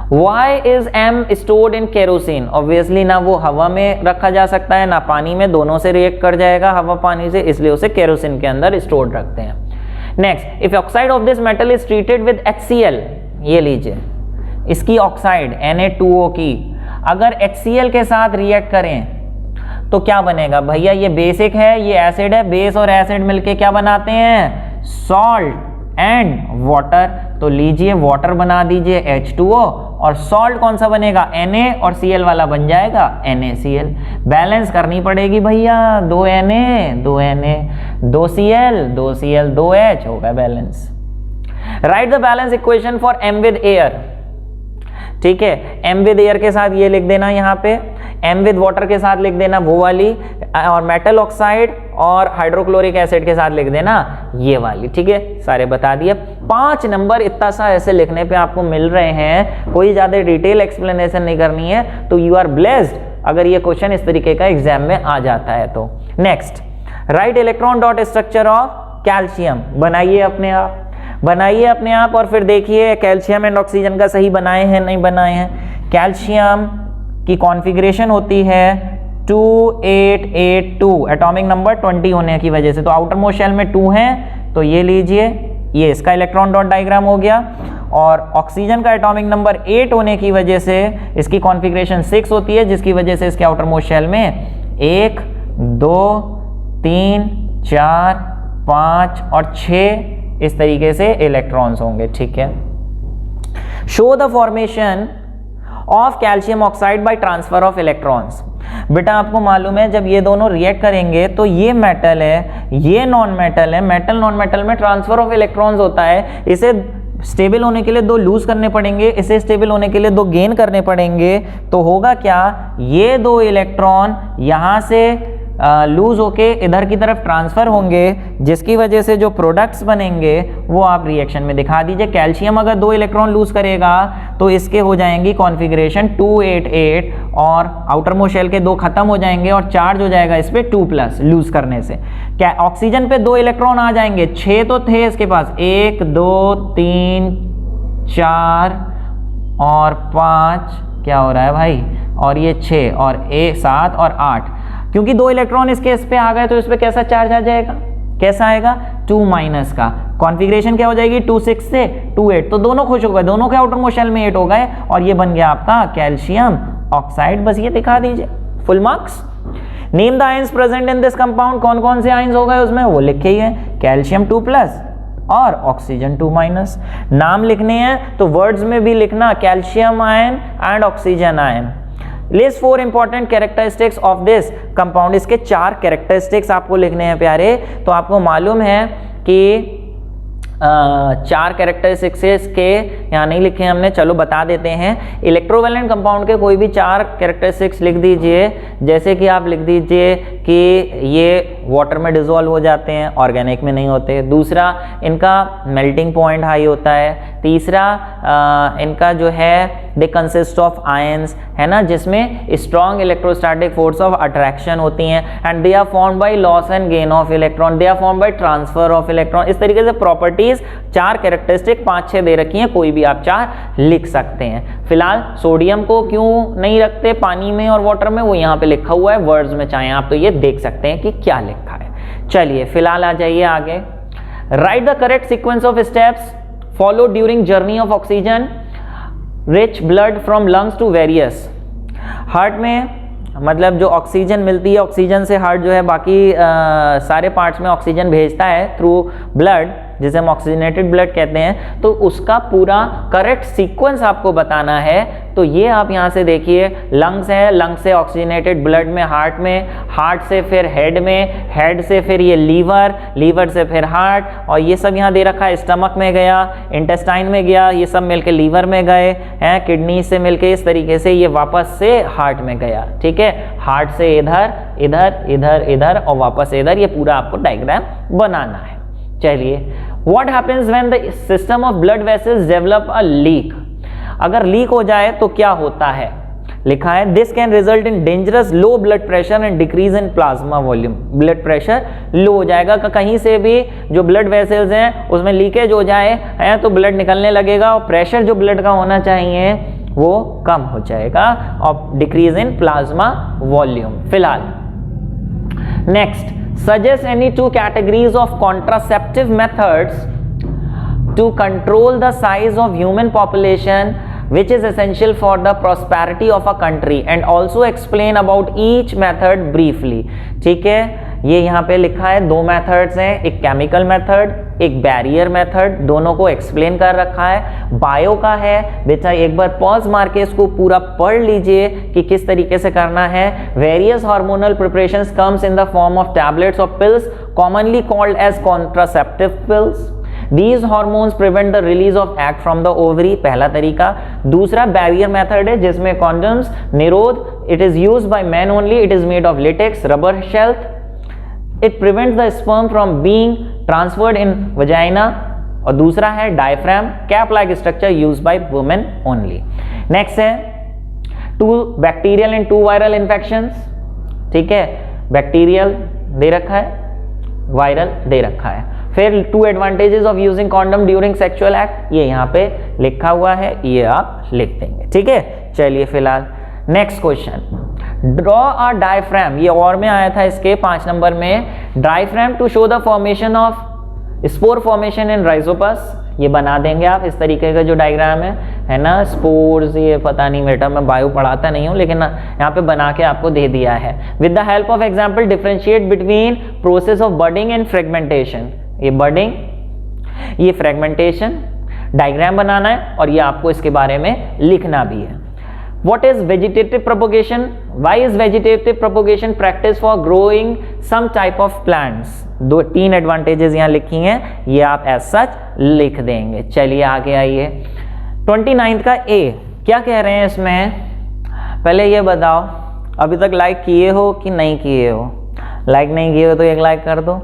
Why is M stored in kerosene? Obviously ना वो हवा में रखा जा सकता है ना पानी में, दोनों से रिएक्ट कर जाएगा हवा पानी से, इसलिए उसे केरोसिन के अंदर स्टोर्ड रखते हैं। Next, if oxide of this metal is treated with HCl, ये लीजिए इसकी ऑक्साइड Na2O की अगर HCl के साथ रिएक्ट करें तो क्या बनेगा भैया, ये बेसिक है, ये एसिड है, बेस और एसिड मिलके क्या बनाते हैं, सॉल्ट एंड वाटर। तो लीजिए वाटर बना दीजिए H2O और सॉल्ट कौन सा बनेगा, Na और Cl वाला बन जाएगा NaCl। बैलेंस करनी पड़ेगी भैया, 2 Na 2 Na 2 Cl 2 Cl 2 H होगा balance. Right the balance equation for M with air. ठीक है, M विद एयर के साथ ये लिख देना यहाँ पे, M विद वाटर के साथ लिख देना वो वाली, और मेटल ऑक्साइड और हाइड्रोक्लोरिक एसिड के साथ लिख देना ये वाली। ठीक है, सारे बता दिए। 5 नंबर इतना सा ऐसे लिखने पे आपको मिल रहे हैं, कोई ज़्यादा डिटेल एक्सप्लेनेशन नहीं करनी है, तो यू आर ब्लेस्ड अगर ये क्वेश्चन इस तरीके का एग्जाम में आ जाता है तो। Next, right electron dot structure of calcium. बनाइए अपने आप, बनाइए अपने आप और फिर देखिए कैल्शियम एंड ऑक्सीजन का सही बनाए हैं नहीं बनाए हैं। कैल्शियम की कॉन्फ़िगरेशन होती है 2882, एटॉमिक नंबर 20 होने की वजह से, तो आउटर मोस्ट शेल में 2 है, तो ये लीजिए, ये इसका इलेक्ट्रॉन डॉट डायग्राम हो गया। और ऑक्सीजन का एटॉमिक नंबर 8 होने की वजह से इसकी कॉन्फ़िगरेशन 6 होती है, जिसकी वजह से इसके आउटर मोस्ट शेल में 1 2 3 4 5 और 6 इस तरीके से इलेक्ट्रॉन्स होंगे। ठीक है, show the formation of calcium oxide bye transfer of electrons. बेटा आपको मालूम है जब ये दोनों रिएक्ट करेंगे तो ये मेटल है, ये नॉन मेटल है, मेटल नॉन मेटल में ट्रांसफर ऑफ इलेक्ट्रॉन्स होता है। इसे स्टेबल होने के लिए 2 लूज करने पड़ेंगे, इसे स्टेबल होने के लिए 2 गेन करने पड़ेंगे, तो होगा क्या, ये 2 इलेक्ट्रॉन यहाँ से लूज होके इधर की तरफ ट्रांसफर होंगे, जिसकी वजह से जो प्रोडक्ट्स बनेंगे वो आप रिएक्शन में दिखा दीजिए। कैल्शियम अगर 2 इलेक्ट्रॉन लूज करेगा तो इसके हो जाएंगी कॉन्फ़िगरेशन 288 और आउटर मोस्ट शेल के 2 खत्म हो जाएंगे और चार्ज हो जाएगा इस पे 2+ लूज करने से। क्या ऑक्सीजन पे 2 इलेक्ट्रॉन आ जाएंगे, 6 तो थे इसके पास, 1 2 3 4 और 5, क्या हो रहा है भाई, और ये 6 और 7 और 8, क्योंकि 2 इलेक्ट्रॉन इसके इस पे आ गए तो इस पे कैसा चार्ज आ जाएगा, कैसा आएगा, 2- का। कॉन्फ़िगरेशन क्या हो जाएगी, 26 से 28, तो दोनों खुश हो गए, दोनों के आउटर मोस्ट शेल में 8 हो गए और ये बन गया आपका कैल्शियम ऑक्साइड। बस ये दिखा दीजिए, full marks. Name the ions present in this compound. कौन कौन से आयंस हो गए उसमें, वो लिखे ही है, कैल्शियम 2+ और ऑक्सीजन 2-। नाम लिखने हैं तो वर्ड्स में भी लिखना calcium ion and oxygen ion. List 4 important characteristics of this compound. इसके 4 कैरेक्टरिस्टिक्स आपको लिखने हैं प्यारे। तो आपको मालूम है कि 4 कैरेक्टरिस्टिक्स के यहाँ नहीं लिखे हमने, चलो बता देते हैं। इलेक्ट्रोवैलेंट कंपाउंड के कोई भी 4 कैरेक्टरिस्टिक्स लिख दीजिए, जैसे कि आप लिख दीजिए कि ये वाटर में डिसॉल्व हो जाते हैं, ऑर्गेनिक में नहीं होते। दूसरा, इनका मेल्टिंग पॉइंट हाई होता है। तीसरा, इनका जो है दे कंसिस्ट ऑफ आयंस, है ना, जिसमें strong electrostatic force of attraction होती हैं। And they are formed by loss and gain of electron, they are formed by transfer of electron. इस तरीके से प्रॉपर्टीज 4 कैरेक्टरिस्टिक 5-6 दे रखी हैं, कोई भी आप 4 लिख सकते हैं। फिलहाल सोडियम को क्यों नहीं रखते पानी में और वाटर में, वो यहाँ पे लिखा हुआ है वर्ड्स में, चाहे आप तो ये देख सकते हैं कि क्या लिखा है। चलिए फिलहाल आ जाइए आगे। Write the correct sequence of steps follow during journey of oxygen rich blood from lungs to various. Heart में मतलब जो ऑक्सीजन मिलती है, ऑक्सीजन से हार्ट जो है बाकी सारे पार्ट्स में ऑक्सीजन भेजता है थ्रू ब्लड, जिसे हम ऑक्सीजनेटेड ब्लड कहते हैं। तो उसका पूरा करेक्ट सीक्वेंस आपको बताना है। तो ये आप यहाँ से देखिए, लंग्स है, लंग्स से ऑक्सीजनेटेड ब्लड में, हार्ट से फिर हेड में, हेड से फिर ये लीवर, लीवर से फिर हार्ट, और ये सब यहाँ दे रखा है, स्टमक में गया, इंटेस्टाइन में गया, ये सब मिलके लीवर में गए हैं, किडनी से मिलके इस तरीके से ये वापस से हार्ट में गया। ठीक है, हार्ट से इधर इधर इधर इधर और वापस इधर, ये पूरा आपको डायग्राम बनाना है। चलिए, what happens when the system of blood vessels develop a leak? अगर लीक हो जाए तो क्या होता है, लिखा है this can result in dangerous low blood pressure and decrease in plasma volume. Blood pressure low हो जाएगा, कहीं से भी जो ब्लड वेसल्स हैं उसमें लीकेज हो जाए है तो ब्लड निकलने लगेगा और प्रेशर जो ब्लड का होना चाहिए वो कम हो जाएगा और डिक्रीज इन प्लाज्मा वॉल्यूम। फिलहाल next, suggest any 2 categories of contraceptive methods to control the size of human population which is essential for the prosperity of a country and also explain about each method briefly। ठीक है, ये यहाँ पे लिखा है, दो methods हैं, एक केमिकल मेथड, एक बैरियर मेथड, दोनों को एक्सप्लेन कर रखा है। बायो का है बेटा, एक बार पॉज मार के इसको पूरा पढ़ लीजिए कि किस तरीके से करना है। Various hormonal preparations comes in the form of tablets और pills commonly called as contraceptive pills. These hormones prevent the release of egg from the ovary, पहला तरीका। दूसरा बैरियर मेथड है जिसमें कॉन्डम्स निरोध, it is used by men only, it is made of latex, rubber shell, it prevents the sperm from being transferred in vagina। और दूसरा है diaphragm, cap like structure used by women only। Next है 2 bacterial and 2 viral infections, ठीक है, bacterial दे रखा है, viral दे रखा है। फिर 2 advantages of using condom during sexual act, ये यहाँ पे लिखा हुआ है, ये आप लिख देंगे, ठीक है। चलिए फिलहाल next question, draw a diagram, ये और में आया था इसके 5 नंबर में, diagram to show the formation of spore formation in Rhizopus. ये बना देंगे आप, इस तरीके का जो डायग्राम है ना, स्पोर्स, ये पता नहीं बेटा मैं बायो पढ़ाता नहीं हूँ, लेकिन यहाँ पे बना के आपको दे दिया है। With the help of example differentiate between process of budding and fragmentation. ये बडिंग, ये फ्रेगमेंटेशन, डायग्राम बनाना है और ये आपको इसके बारे में लिखना भी है। What is vegetative propagation? Why is vegetative propagation practice for growing some type of plants? 2-3 advantages यहाँ लिखी हैं, ये आप एज सच लिख देंगे। चलिए आगे आइए, 29 का ए क्या कह रहे हैं इसमें, पहले ये बताओ अभी तक लाइक किए हो कि नहीं किए हो। लाइक नहीं किए हो तो एक लाइक कर दो।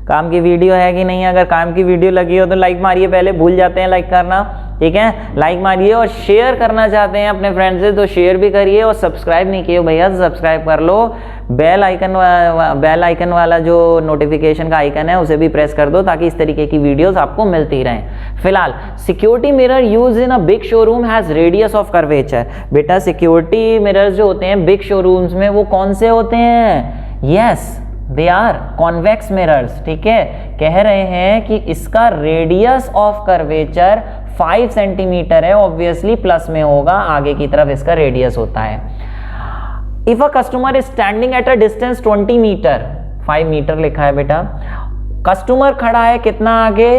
काम की वीडियो है कि नहीं, अगर काम की वीडियो लगी हो तो लाइक मारिए, पहले भूल जाते हैं लाइक करना, ठीक है। लाइक मारिए और शेयर करना चाहते हैं अपने फ्रेंड से तो शेयर भी करिए, और सब्सक्राइब नहीं किए हो भैया सब्सक्राइब कर लो। बेल आइकन वाला जो नोटिफिकेशन का आइकन है उसे भी प्रेस कर दो ताकि इस तरीके की वीडियोस आपको मिलती रहें। फिलहाल security mirror use in a big showroom has radius of curvature. बेटा सिक्योरिटी मिरर्स जो होते हैं बिग शोरूम्स में वो कौन से होते हैं, yes they are convex mirrors, ठीक है। कह रहे हैं कि इसका रेडियस ऑफ कर्वेचर 5 सेंटीमीटर है, ऑब्वियसली प्लस में होगा, आगे की तरफ इसका रेडियस होता है। If a customer is standing at a distance 20 metre, 5 metre लिखा है बेटा, कस्टमर खड़ा है कितना आगे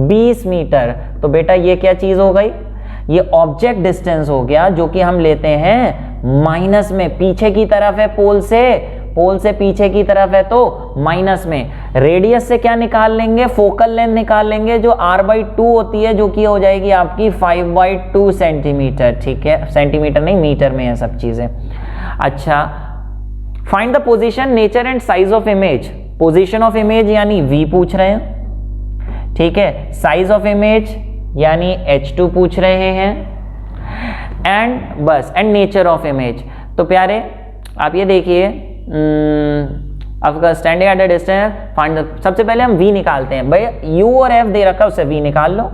20 मीटर, तो बेटा ये क्या चीज हो गई, ये ऑब्जेक्ट डिस्टेंस हो गया जो कि हम लेते हैं माइनस में, पीछे की तरफ है पोल से पीछे की तरफ है तो माइनस में। रेडियस से क्या निकाल लेंगे, फोकल लेंथ निकाल लेंगे जो r/2 होती है, जो कि हो जाएगी आपकी 5/2 सेंटीमीटर, ठीक है, सेंटीमीटर नहीं मीटर में है सब चीजें। अच्छा, find the position, nature and size of image. Position of image यानी v पूछ रहे हैं, ठीक है। साइज ऑफ इमेज यानी h2 पूछ रहे हैं, एंड बस, एंड नेचर ऑफ इमेज। तो प्यारे आप ये देखिए, आपका standing at a distance, find सबसे पहले हम v निकालते हैं। भाई u और f दे रखा है, उससे v निकाल लो।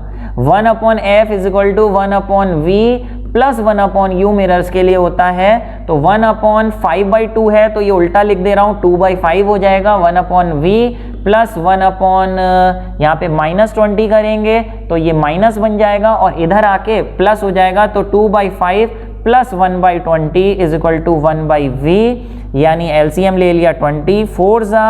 1/f is equal to 1/v plus 1/u mirrors के लिए होता है, तो 1/5/2 है तो ये उल्टा लिख दे रहा हूँ, 2/5 हो जाएगा। 1/v प्लस 1/ यहाँ पे -20 करेंगे तो ये माइनस बन जाएगा, और इधर आके प्लस हो जाएगा, तो 2/5 plus 1/20 is equal to 1/v, यानी एलसीएम ले लिया 20, 4 जा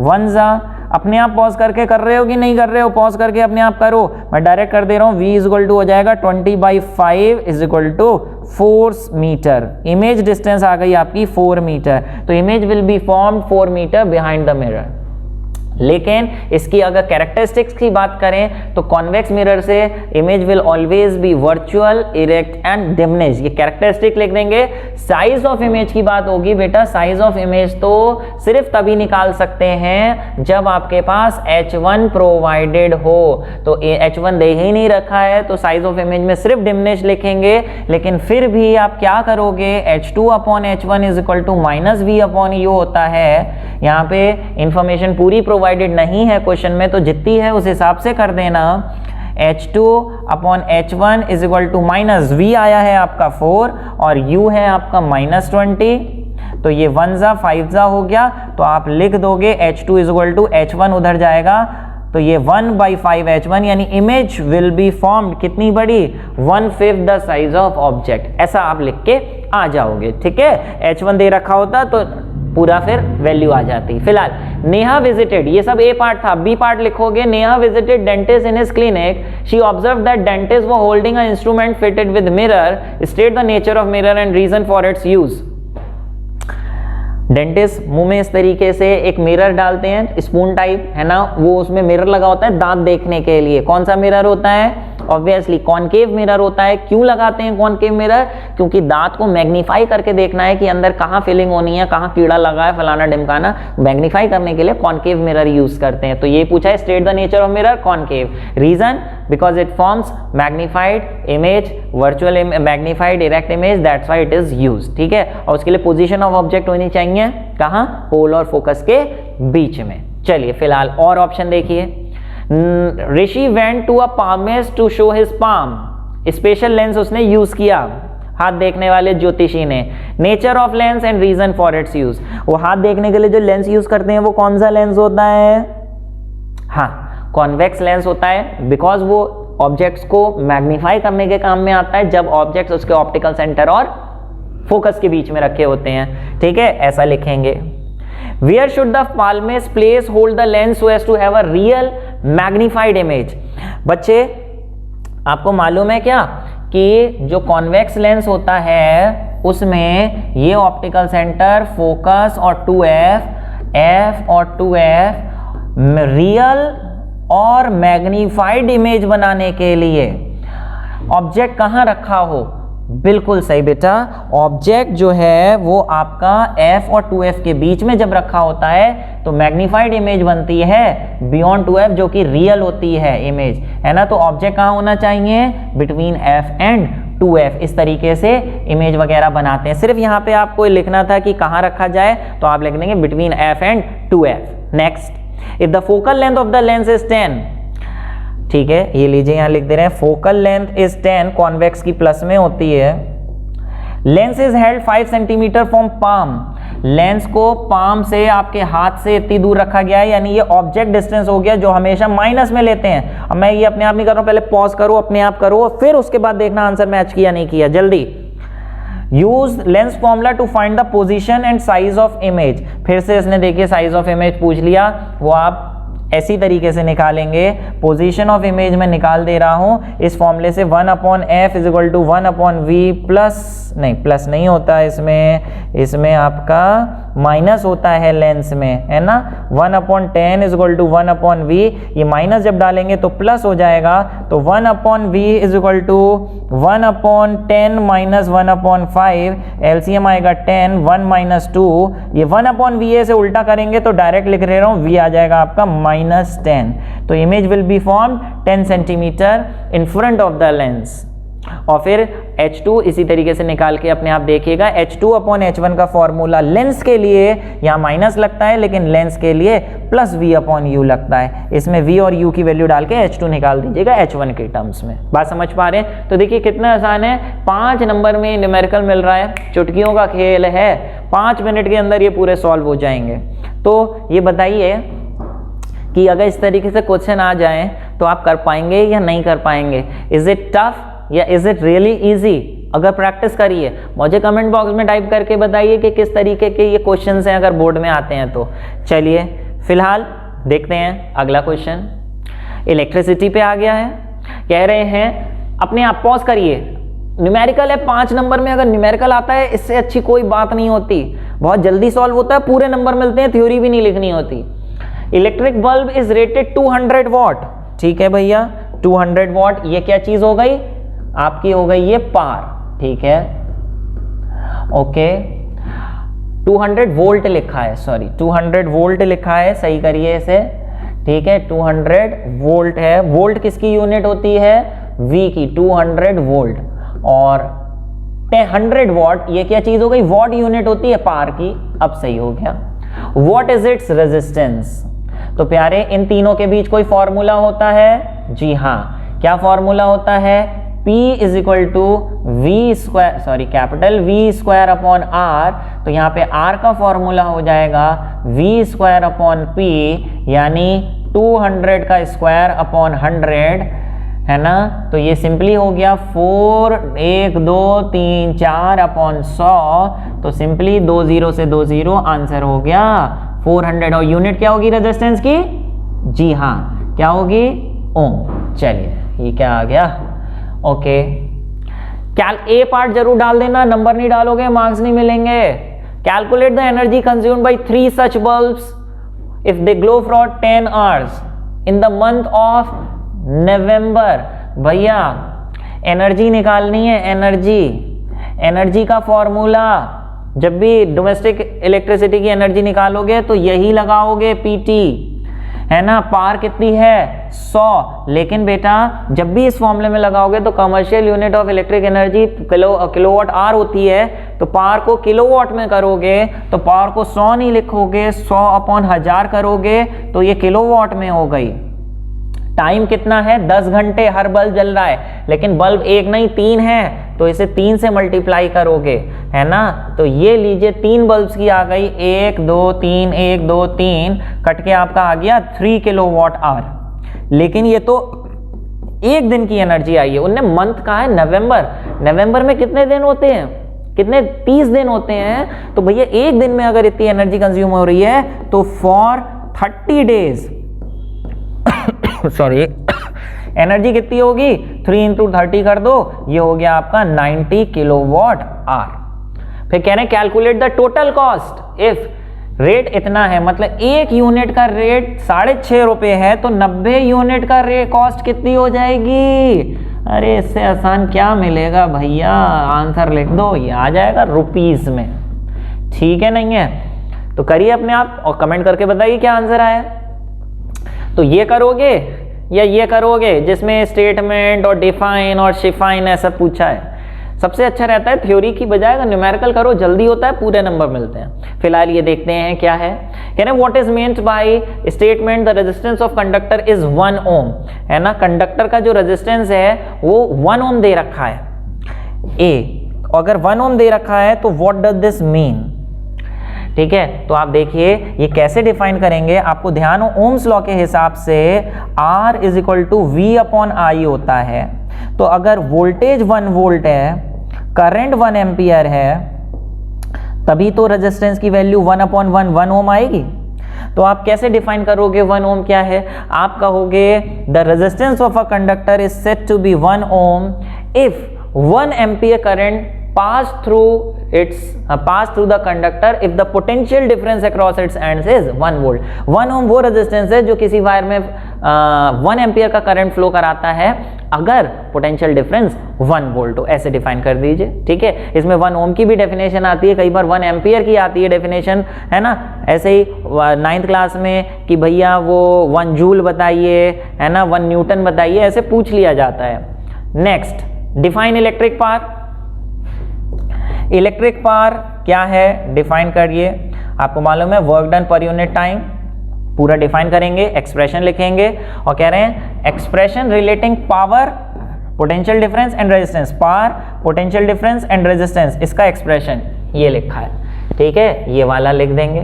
1 जा। अपने आप पॉज करके कर रहे हो कि नहीं कर रहे हो, पॉज करके अपने आप करो, मैं डायरेक्ट कर दे रहा हूँ। v इज इक्वल टू हो जाएगा 20/5 is equal to 4 metre. Image distance आ गई आपकी 4 मीटर, तो image will be formed 4 metre behind the mirror. लेकिन इसकी अगर कैरेक्टरिस्टिक्स की बात करें तो कॉन्वेक्स मिरर से image will always be virtual, erect and diminish, ये कैरेक्टरिस्टिक लिख देंगे। साइज ऑफ इमेज की बात होगी बेटा, साइज ऑफ इमेज तो सिर्फ तभी निकाल सकते हैं जब आपके पास H1 प्रोवाइडेड हो, तो H1 दे ही नहीं रखा है तो साइज ऑफ इमेज में सिर्फ डिमिनिश लिखेंगे। लेकिन फिर भी आप क्या करोगे, H2/H1 is equal to -v/u होता है। यहाँ पे इंफॉर्मेशन पूरी प्रोवाइडेड नहीं है क्वेश्चन में, तो जितनी है उस हिसाब से कर देना। H2/H1 is equal to -v आया है आपका 4 और u है आपका -20, तो ये 1 जा 5 जा हो गया, तो आप लिख दोगे H2 is equal to H1 उधर जाएगा, तो ये 1/5 H1, यानी इमेज विल बी फॉर्म्ड कितनी बड़ी, 1/5 द साइज ऑफ ऑब्जेक्ट, ऐसा आप लिख के आ जाओगे, ठीक है। H1 दे रखा होता तो पूरा फिर वैल्यू आ जाती। फिलहाल नेहा विजिटेड, ये सब ए पार्ट था, बी पार्ट लिखोगे Neha visited dentist in his clinic, she observe that dentist was holding a instrument fitted with mirror, state the nature of mirror and reason for its use. Dentist मुंह में इस तरीके से एक mirror डालते हैं, स्पून टाइप है ना, वो उसमें मिरर लगा होता है दांत देखने के लिए। कौन सा मिरर होता है? ऑब्वियसली कॉनकेव मिरर होता है। क्यों लगाते हैं कॉनकेव मिरर? क्योंकि दांत को मैग्नीफाई करके देखना है कि अंदर कहाँ फिलिंग होनी है, कहाँ कीड़ा लगा है, फलाना ढिमकाना, मैग्नीफाई करने के लिए कॉनकेव मिरर यूज करते हैं। तो ये पूछा है state the nature of mirror, concave. Reason because it forms magnified image, virtual magnified direct image, that's why it is used. ठीक है, और उसके लिए पोजीशन ऑफ ऑब्जेक्ट होनी चाहिए कहाँ? पोल और फोकस के बीच में। चलिए फिलहाल और ऑप्शन देखिए। Rishi went to a palmist to show his palm, special lens उसने यूज किया, हाथ देखने वाले ज्योतिषी ने। Nature of lens and reason for its use, वो हाथ देखने के लिए जो लेंस यूज करते हैं वो कौन सा लेंस होता है? हाँ, कॉन्वेक्स लेंस होता है, बिकॉज वो ऑब्जेक्ट्स को मैग्नीफाई करने के काम में आता है जब ऑब्जेक्ट्स उसके ऑप्टिकल सेंटर और फोकस के बीच में रखे होते हैं। ठीक है, ऐसा लिखेंगे। Where should the palmist place hold the lens so as to have a real magnified image? बच्चे आपको मालूम है क्या कि जो कॉन्वेक्स लेंस होता है उसमें ये ऑप्टिकल सेंटर, फोकस और 2F, F और 2F रियल और मैग्नीफाइड इमेज बनाने के लिए ऑब्जेक्ट कहाँ रखा हो? बिल्कुल सही बेटा, ऑब्जेक्ट जो है वो आपका F और 2F के बीच में जब रखा होता है तो मैग्नीफाइड इमेज बनती है बियॉन्ड 2F, जो कि रियल होती है इमेज, है ना। तो ऑब्जेक्ट कहाँ होना चाहिए? Between F and 2F। इस तरीके से इमेज वगैरह बनाते हैं। सिर्फ यहाँ पे आपको लिखना था कि कहाँ रखा जाए, तो आप लिख देंगे between F and 2F। Next, if the focal length of the lens is 10, ठीक है, ये लीजिए यहां लिख दे रहे हैं फोकल लेंथ इज 10, कॉन्वेक्स की प्लस में होती है। Lens is held 5 centimetre from palm, lens को पाम से आपके हाथ से इतनी दूर रखा गया है, यानी ये ऑब्जेक्ट डिस्टेंस हो गया जो हमेशा माइनस में लेते हैं। अब मैं ये अपने आप नहीं कर रहा हूं, पहले पॉज करो, अपने आप करो, फिर उसके बाद देखना आंसर मैच किया नहीं किया। जल्दी। Use lens formula to find the position and size of image, फिर से इसने देखिए साइज ऑफ इमेज पूछ लिया, वो आप ऐसी तरीके से निकालेंगे। पोजीशन ऑफ इमेज में निकाल दे रहा हूं इस फॉर्मूले से, 1/f is equal to 1/v plus, नहीं प्लस नहीं होता है इसमें आपका माइनस होता है लेंस में, है ना। 1/10 इज इक्वल टू 1/v, ये माइनस जब डालेंगे तो प्लस हो जाएगा, तो 1/v is equal to 1/10 minus 1/5, LCM आएगा 10, 1 - 2, ये 1/va से उल्टा करेंगे तो डायरेक्ट लिख रहा हूं, v आ जाएगा आपका -10। तो image will B form 10 centimetre in front of the lens. और फिर H2 इसी तरीके से निकाल के अपने आप देखिएगा, H2/H1 का फॉर्मूला लेंस के लिए यहाँ माइनस लगता है, लेकिन लेंस के लिए +v/u लगता है। इसमें v और u की वैल्यू डाल के H2 निकाल दीजिएगा H1 के टर्म्स में। बात समझ पा रहे हैं? तो देखिए कितना आसान है, 5 नंबर में न्यूमेरिकल मिल रहा है, चुटकियों का खेल है, 5 मिनट के अंदर ये पूरे सॉल्व हो जाएंगे। तो ये बताइए कि अगर इस तरीके से क्वेश्चन आ जाएं तो आप कर पाएंगे या नहीं कर पाएंगे? इज इट टफ या इज इट रियली इजी? अगर प्रैक्टिस करिए, मुझे कमेंट बॉक्स में टाइप करके बताइए कि किस तरीके के ये क्वेश्चंस हैं अगर बोर्ड में आते हैं तो। चलिए फिलहाल देखते हैं अगला क्वेश्चन। इलेक्ट्रिसिटी पे आ गया है, कह रहे हैं अपने आप पॉज करिए, न्यूमेरिकल है 5 नंबर में, अगर न्यूमेरिकल आता है इससे अच्छी कोई बात नहीं होती, बहुत जल्दी सॉल्व होता है, पूरे नंबर मिलते हैं, थ्योरी भी नहीं लिखनी होती। Electric bulb is rated 200 what, ठीक है भैया 200 वॉट, ये क्या चीज हो गई आपकी? हो गई ये पार, ठीक है ओके। 200 वोल्ट लिखा है, सॉरी 200 वोल्ट लिखा है, सही करिए इसे, ठीक है 200 वोल्ट है। वोल्ट किसकी यूनिट होती है? V की, 200 वोल्ट। और 100 वॉट ये क्या चीज हो गई? वॉट यूनिट होती है पार की, अब सही हो गया। What is its resistance? तो प्यारे इन तीनों के बीच कोई फॉर्मूला होता है? जी हाँ, क्या फॉर्मूला होता है? P is equal to V square, sorry capital V²/R, तो यहाँ पे R का फॉर्मूला हो जाएगा V²/P, यानी 200 का स्क्वायर अपॉन 100 है ना। तो ये सिंपली हो गया 4 1 2 3 4 अपॉन 100, तो सिंपली 2 0 से 2 0, आंसर हो गया 400। और यूनिट क्या होगी रेजिस्टेंस की? जी हाँ, क्या होगी? ओम। चलिए ये क्या आ गया? ओके, ए पार्ट जरूर डाल देना, नंबर नहीं डालोगे मार्क्स नहीं मिलेंगे। Calculate the energy consumed by 3 such bulbs if they glow for 10 hours in the month of November. भैया एनर्जी निकालनी है, एनर्जी का फॉर्मूला, जब भी डोमेस्टिक इलेक्ट्रिसिटी की एनर्जी निकालोगे तो यही लगाओगे, पीटी, है ना। पावर कितनी है? 100। लेकिन बेटा जब भी इस फॉर्मूले में लगाओगे तो commercial unit of electric energy kilowatt hour होती है, तो पावर को किलोवाट में करोगे तो पावर को 100 नहीं लिखोगे, 100 अपॉन 1000 करोगे तो ये किलोवाट में हो गई। टाइम कितना है? 10 घंटे हर बल्ब जल रहा है, लेकिन बल्ब एक नहीं 3 है, तो इसे 3 से मल्टीप्लाई करोगे, है ना। तो ये लीजिए 3 बल्ब्स की आ गई, 1 2 3 1 2 3, कट के आपका आ गया 3 किलोवाट आवर। लेकिन ये तो एक दिन की एनर्जी आई है, उनने मंथ कहा है नवंबर में कितने दिन होते हैं? कितने? 30 दिन होते हैं। तो भैया एक दिन में अगर इतनी एनर्जी कंज्यूम हो रही है तो फॉर 30 डेज सॉरी एनर्जी कितनी होगी? 3 × 30 कर दो, ये हो गया आपका 90 किलोवाट आवर। फिर कह रहे हैं calculate the total cost if rate इतना है, मतलब एक यूनिट का रेट 6.5 रुपये है, तो 90 यूनिट का रेट कॉस्ट कितनी हो जाएगी? अरे इससे आसान क्या मिलेगा भैया, आंसर लिख दो, ये आ जाएगा रुपीस में। ठीक है, नहीं है तो करिए अपने आप और कमेंट करके बताइए क्या आंसर आया। तो ये करोगे या ये करोगे जिसमें स्टेटमेंट और डिफाइन और शिफाइन ऐसा पूछा है? सबसे अच्छा रहता है थ्योरी की बजाय अगर न्यूमेरिकल करो, जल्दी होता है, पूरे नंबर मिलते हैं। फिलहाल ये देखते हैं क्या है। कह रहे हैं what is meant by statement the resistance of conductor is 1 ओम, है ना। कंडक्टर का जो रेजिस्टेंस है वो 1 ओम दे रखा है ए, अगर 1 ओम दे रखा है तो व्हाट डज दिस मीन? ठीक है, तो आप देखिए ये कैसे डिफाइन करेंगे, आपको ध्यान हो ओम्स लॉ के हिसाब से R is equal to V upon I होता है। तो अगर वोल्टेज 1 वोल्ट है, करंट 1 एम्पियर है, तभी तो रेजिस्टेंस की वैल्यू 1 अपॉन 1 ओम आएगी। तो आप कैसे डिफाइन करोगे 1 ओम क्या है? आप कहोगे the resistance of a conductor is said to be 1 ohm if 1 ampere current pass through the conductor if the potential difference across its ends is 1 volt। 1 ओम वो रेजिस्टेंस है जो किसी वायर में 1 एम्पियर का करंट फ्लो कराता है अगर potential difference 1 volt हो। ऐसे डिफाइन कर दीजिए। ठीक है, इसमें 1 ओम की भी डेफिनेशन आती है, कई बार 1 एम्पियर की आती है डेफिनेशन, है ना। ऐसे ही 9th क्लास में कि भैया वो 1 जूल बताइए, है ना, 1 न्यूटन बताइए, ऐसे पूछ लिया जाता है। Next, define electric power. Electric power क्या है डिफाइन करिए। आपको मालूम है work done per unit time, पूरा डिफाइन करेंगे, एक्सप्रेशन लिखेंगे और कह रहे हैं expression relating power, potential difference and resistance. Power, potential difference and resistance, इसका एक्सप्रेशन ये लिखा है। ठीक है, ये वाला लिख देंगे।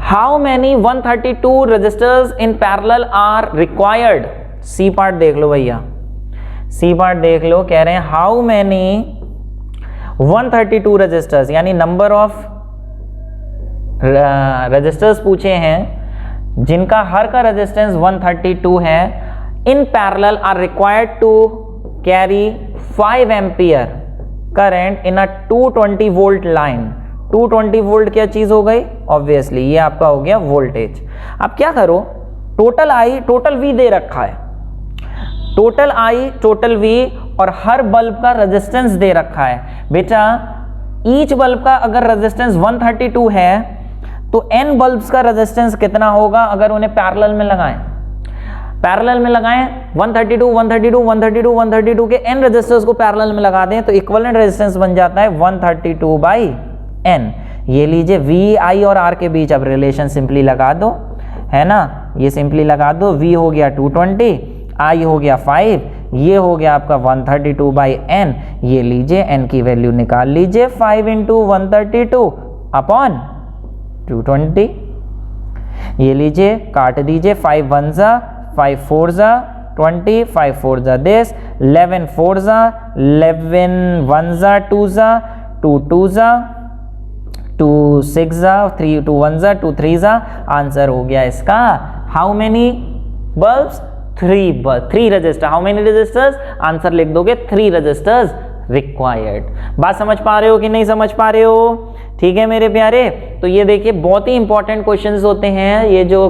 How many 132 resistors in parallel are required. C part देख लो भैया, सी पार्ट देख लो। कह रहे हैं हाउ मैनी 132 रजिस्टर्स, यानी नंबर ऑफ रजिस्टर्स पूछे हैं जिनका हर का रेजिस्टेंस 132 है। In parallel are required to carry 5 ampere current in a 220 volt line. 220 volt क्या चीज हो गई? ऑब्वियसली ये आपका हो गया वोल्टेज। अब क्या करो, टोटल आई, टोटल वी दे रखा है, टोटल आई, टोटल वी, और हर बल्ब का रेजिस्टेंस दे रखा है। बेटा ईच बल्ब का अगर रेजिस्टेंस 132 है तो n बल्ब्स का रेजिस्टेंस कितना होगा अगर उन्हें पैरेलल में लगाएं? पैरेलल में लगाएं 132 132 132 132 के n रेजिस्टर्स को पैरेलल में लगा दें तो इक्विवेलेंट रेजिस्टेंस बन जाता है 132/n। ये लीजिए V, I और R के बीच अब रिलेशन सिंपली लगा दो, है ना। ये सिंपली लगा दो, V हो गया 220, I हो गया 5, ये हो गया आपका 132/n। ये लीजिए n की वैल्यू निकाल लीजिए, 5 × 132 अपॉन 220। ये लीजिए काट दीजिए, 5 1 ज़ा 5 4 ज़ा 20, 5 4 जा दिस, 11 4 जा, 11 1 जा 2 जा, 2 2 जा, 2 6 जा, 3 2 1 जा, 2 3 जा। आंसर हो गया इसका how many bulbs, 3 resistor. How many resistors, answer लिख दोगे 3 रजिस्टर्स रिक्वायर्ड। बात समझ पा रहे हो कि नहीं समझ पा रहे हो? ठीक है मेरे प्यारे, तो ये देखिए बहुत ही इंपॉर्टेंट क्वेश्चंस होते हैं, ये जो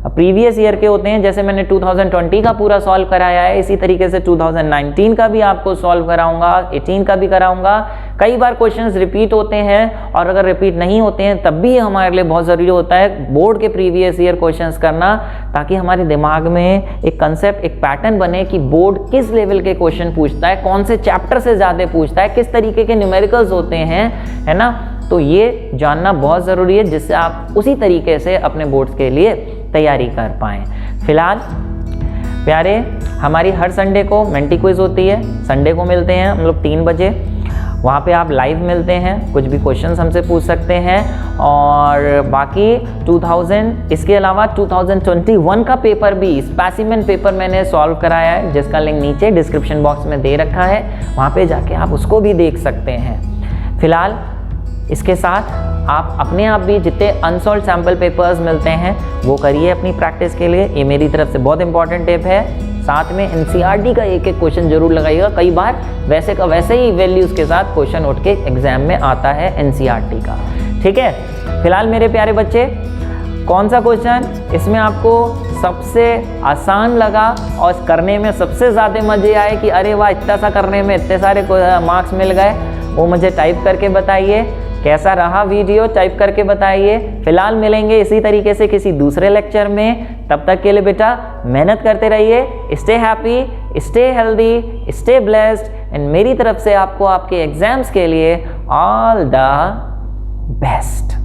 प्रीवियस ईयर के होते हैं। जैसे मैंने 2020 का पूरा सॉल्व कराया है, इसी तरीके से 2019 का भी आपको सॉल्व कराऊंगा, 18 का भी कराऊंगा। कई बार क्वेश्चंस रिपीट होते हैं, और अगर रिपीट नहीं होते हैं तब भी हमारे लिए बहुत ज़रूरी होता है बोर्ड के प्रीवियस ईयर क्वेश्चंस करना, ताकि हमारे दिमाग में एक कंसेप्ट, एक पैटर्न बने कि बोर्ड किस लेवल के क्वेश्चन पूछता है, कौन से चैप्टर से ज़्यादा पूछता है, किस तरीके के न्यूमेरिकल्स होते हैं, है ना। तो ये जानना बहुत ज़रूरी है, जिससे आप उसी तरीके से अपने बोर्ड्स के लिए तैयारी कर पाएँ। फिलहाल प्यारे, हमारी हर संडे को मेंटी क्विज होती है। संडे को मिलते हैं हम लोग 3 बजे, वहाँ पे आप लाइव मिलते हैं, कुछ भी क्वेश्चंस हमसे पूछ सकते हैं। और बाकी 2000 इसके अलावा 2021 का पेपर भी, स्पेसिमेन पेपर मैंने सॉल्व कराया है, जिसका लिंक नीचे डिस्क्रिप्शन बॉक्स में दे रखा है, वहाँ पे जाके आप उसको भी देख सकते हैं। फिलहाल इसके साथ आप अपने आप भी जितने अनसॉल्व सैम्पल पेपर्स मिलते हैं वो करिए अपनी प्रैक्टिस के लिए। ये मेरी तरफ से बहुत इंपॉर्टेंट टिप है। साथ में एनसीईआरटी का एक एक क्वेश्चन जरूर लगाइएगा, कई बार वैसे का वैसे ही वैल्यूज़ के साथ क्वेश्चन उठ के एग्जाम में आता है एनसीईआरटी का। ठीक है, फिलहाल मेरे प्यारे बच्चे, कौन सा क्वेश्चन इसमें आपको सबसे आसान लगा और करने में सबसे ज़्यादा मज़े आए कि अरे वाह इतना सा करने में इतने सारे मार्क्स मिल गए, वो मुझे टाइप करके बताइए। कैसा रहा वीडियो टाइप करके बताइए। फिलहाल मिलेंगे इसी तरीके से किसी दूसरे लेक्चर में, तब तक के लिए बेटा मेहनत करते रहिए। Stay happy, stay healthy, stay blessed, and मेरी तरफ से आपको आपके एग्जाम्स के लिए ऑल द बेस्ट।